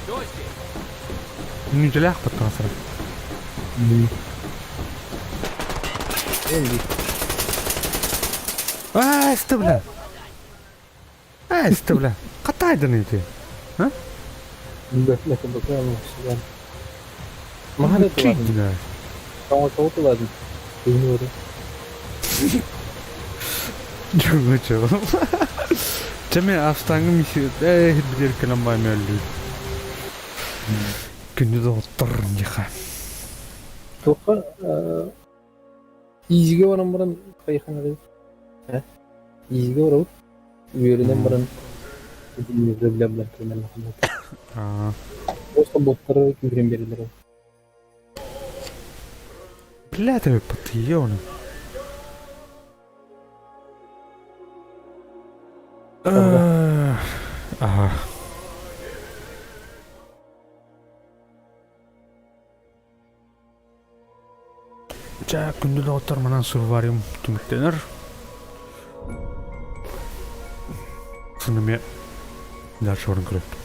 Кто здесь? Не жалях потом сразу. Сті, бля. Сті, бля. Қатайдың еті. Bakalım. Mahal ettiler. Чидина. Tamam soğuttular. Bilmiyorum. Чего, чего? Чаме аштаңы мисі... Бір каламбай мөлі. Күнді де оттыр неха. Тоққа... Изге баран баран қайқан арай. Изге барау. Үйерінен баран... Бля-бля-бля. Просто боттары күрен берілер. Бля, тебе подъёбан. Ага. Жа күнді де оттар манан сурварим түміктенер. Сынымен дальше орын көріп.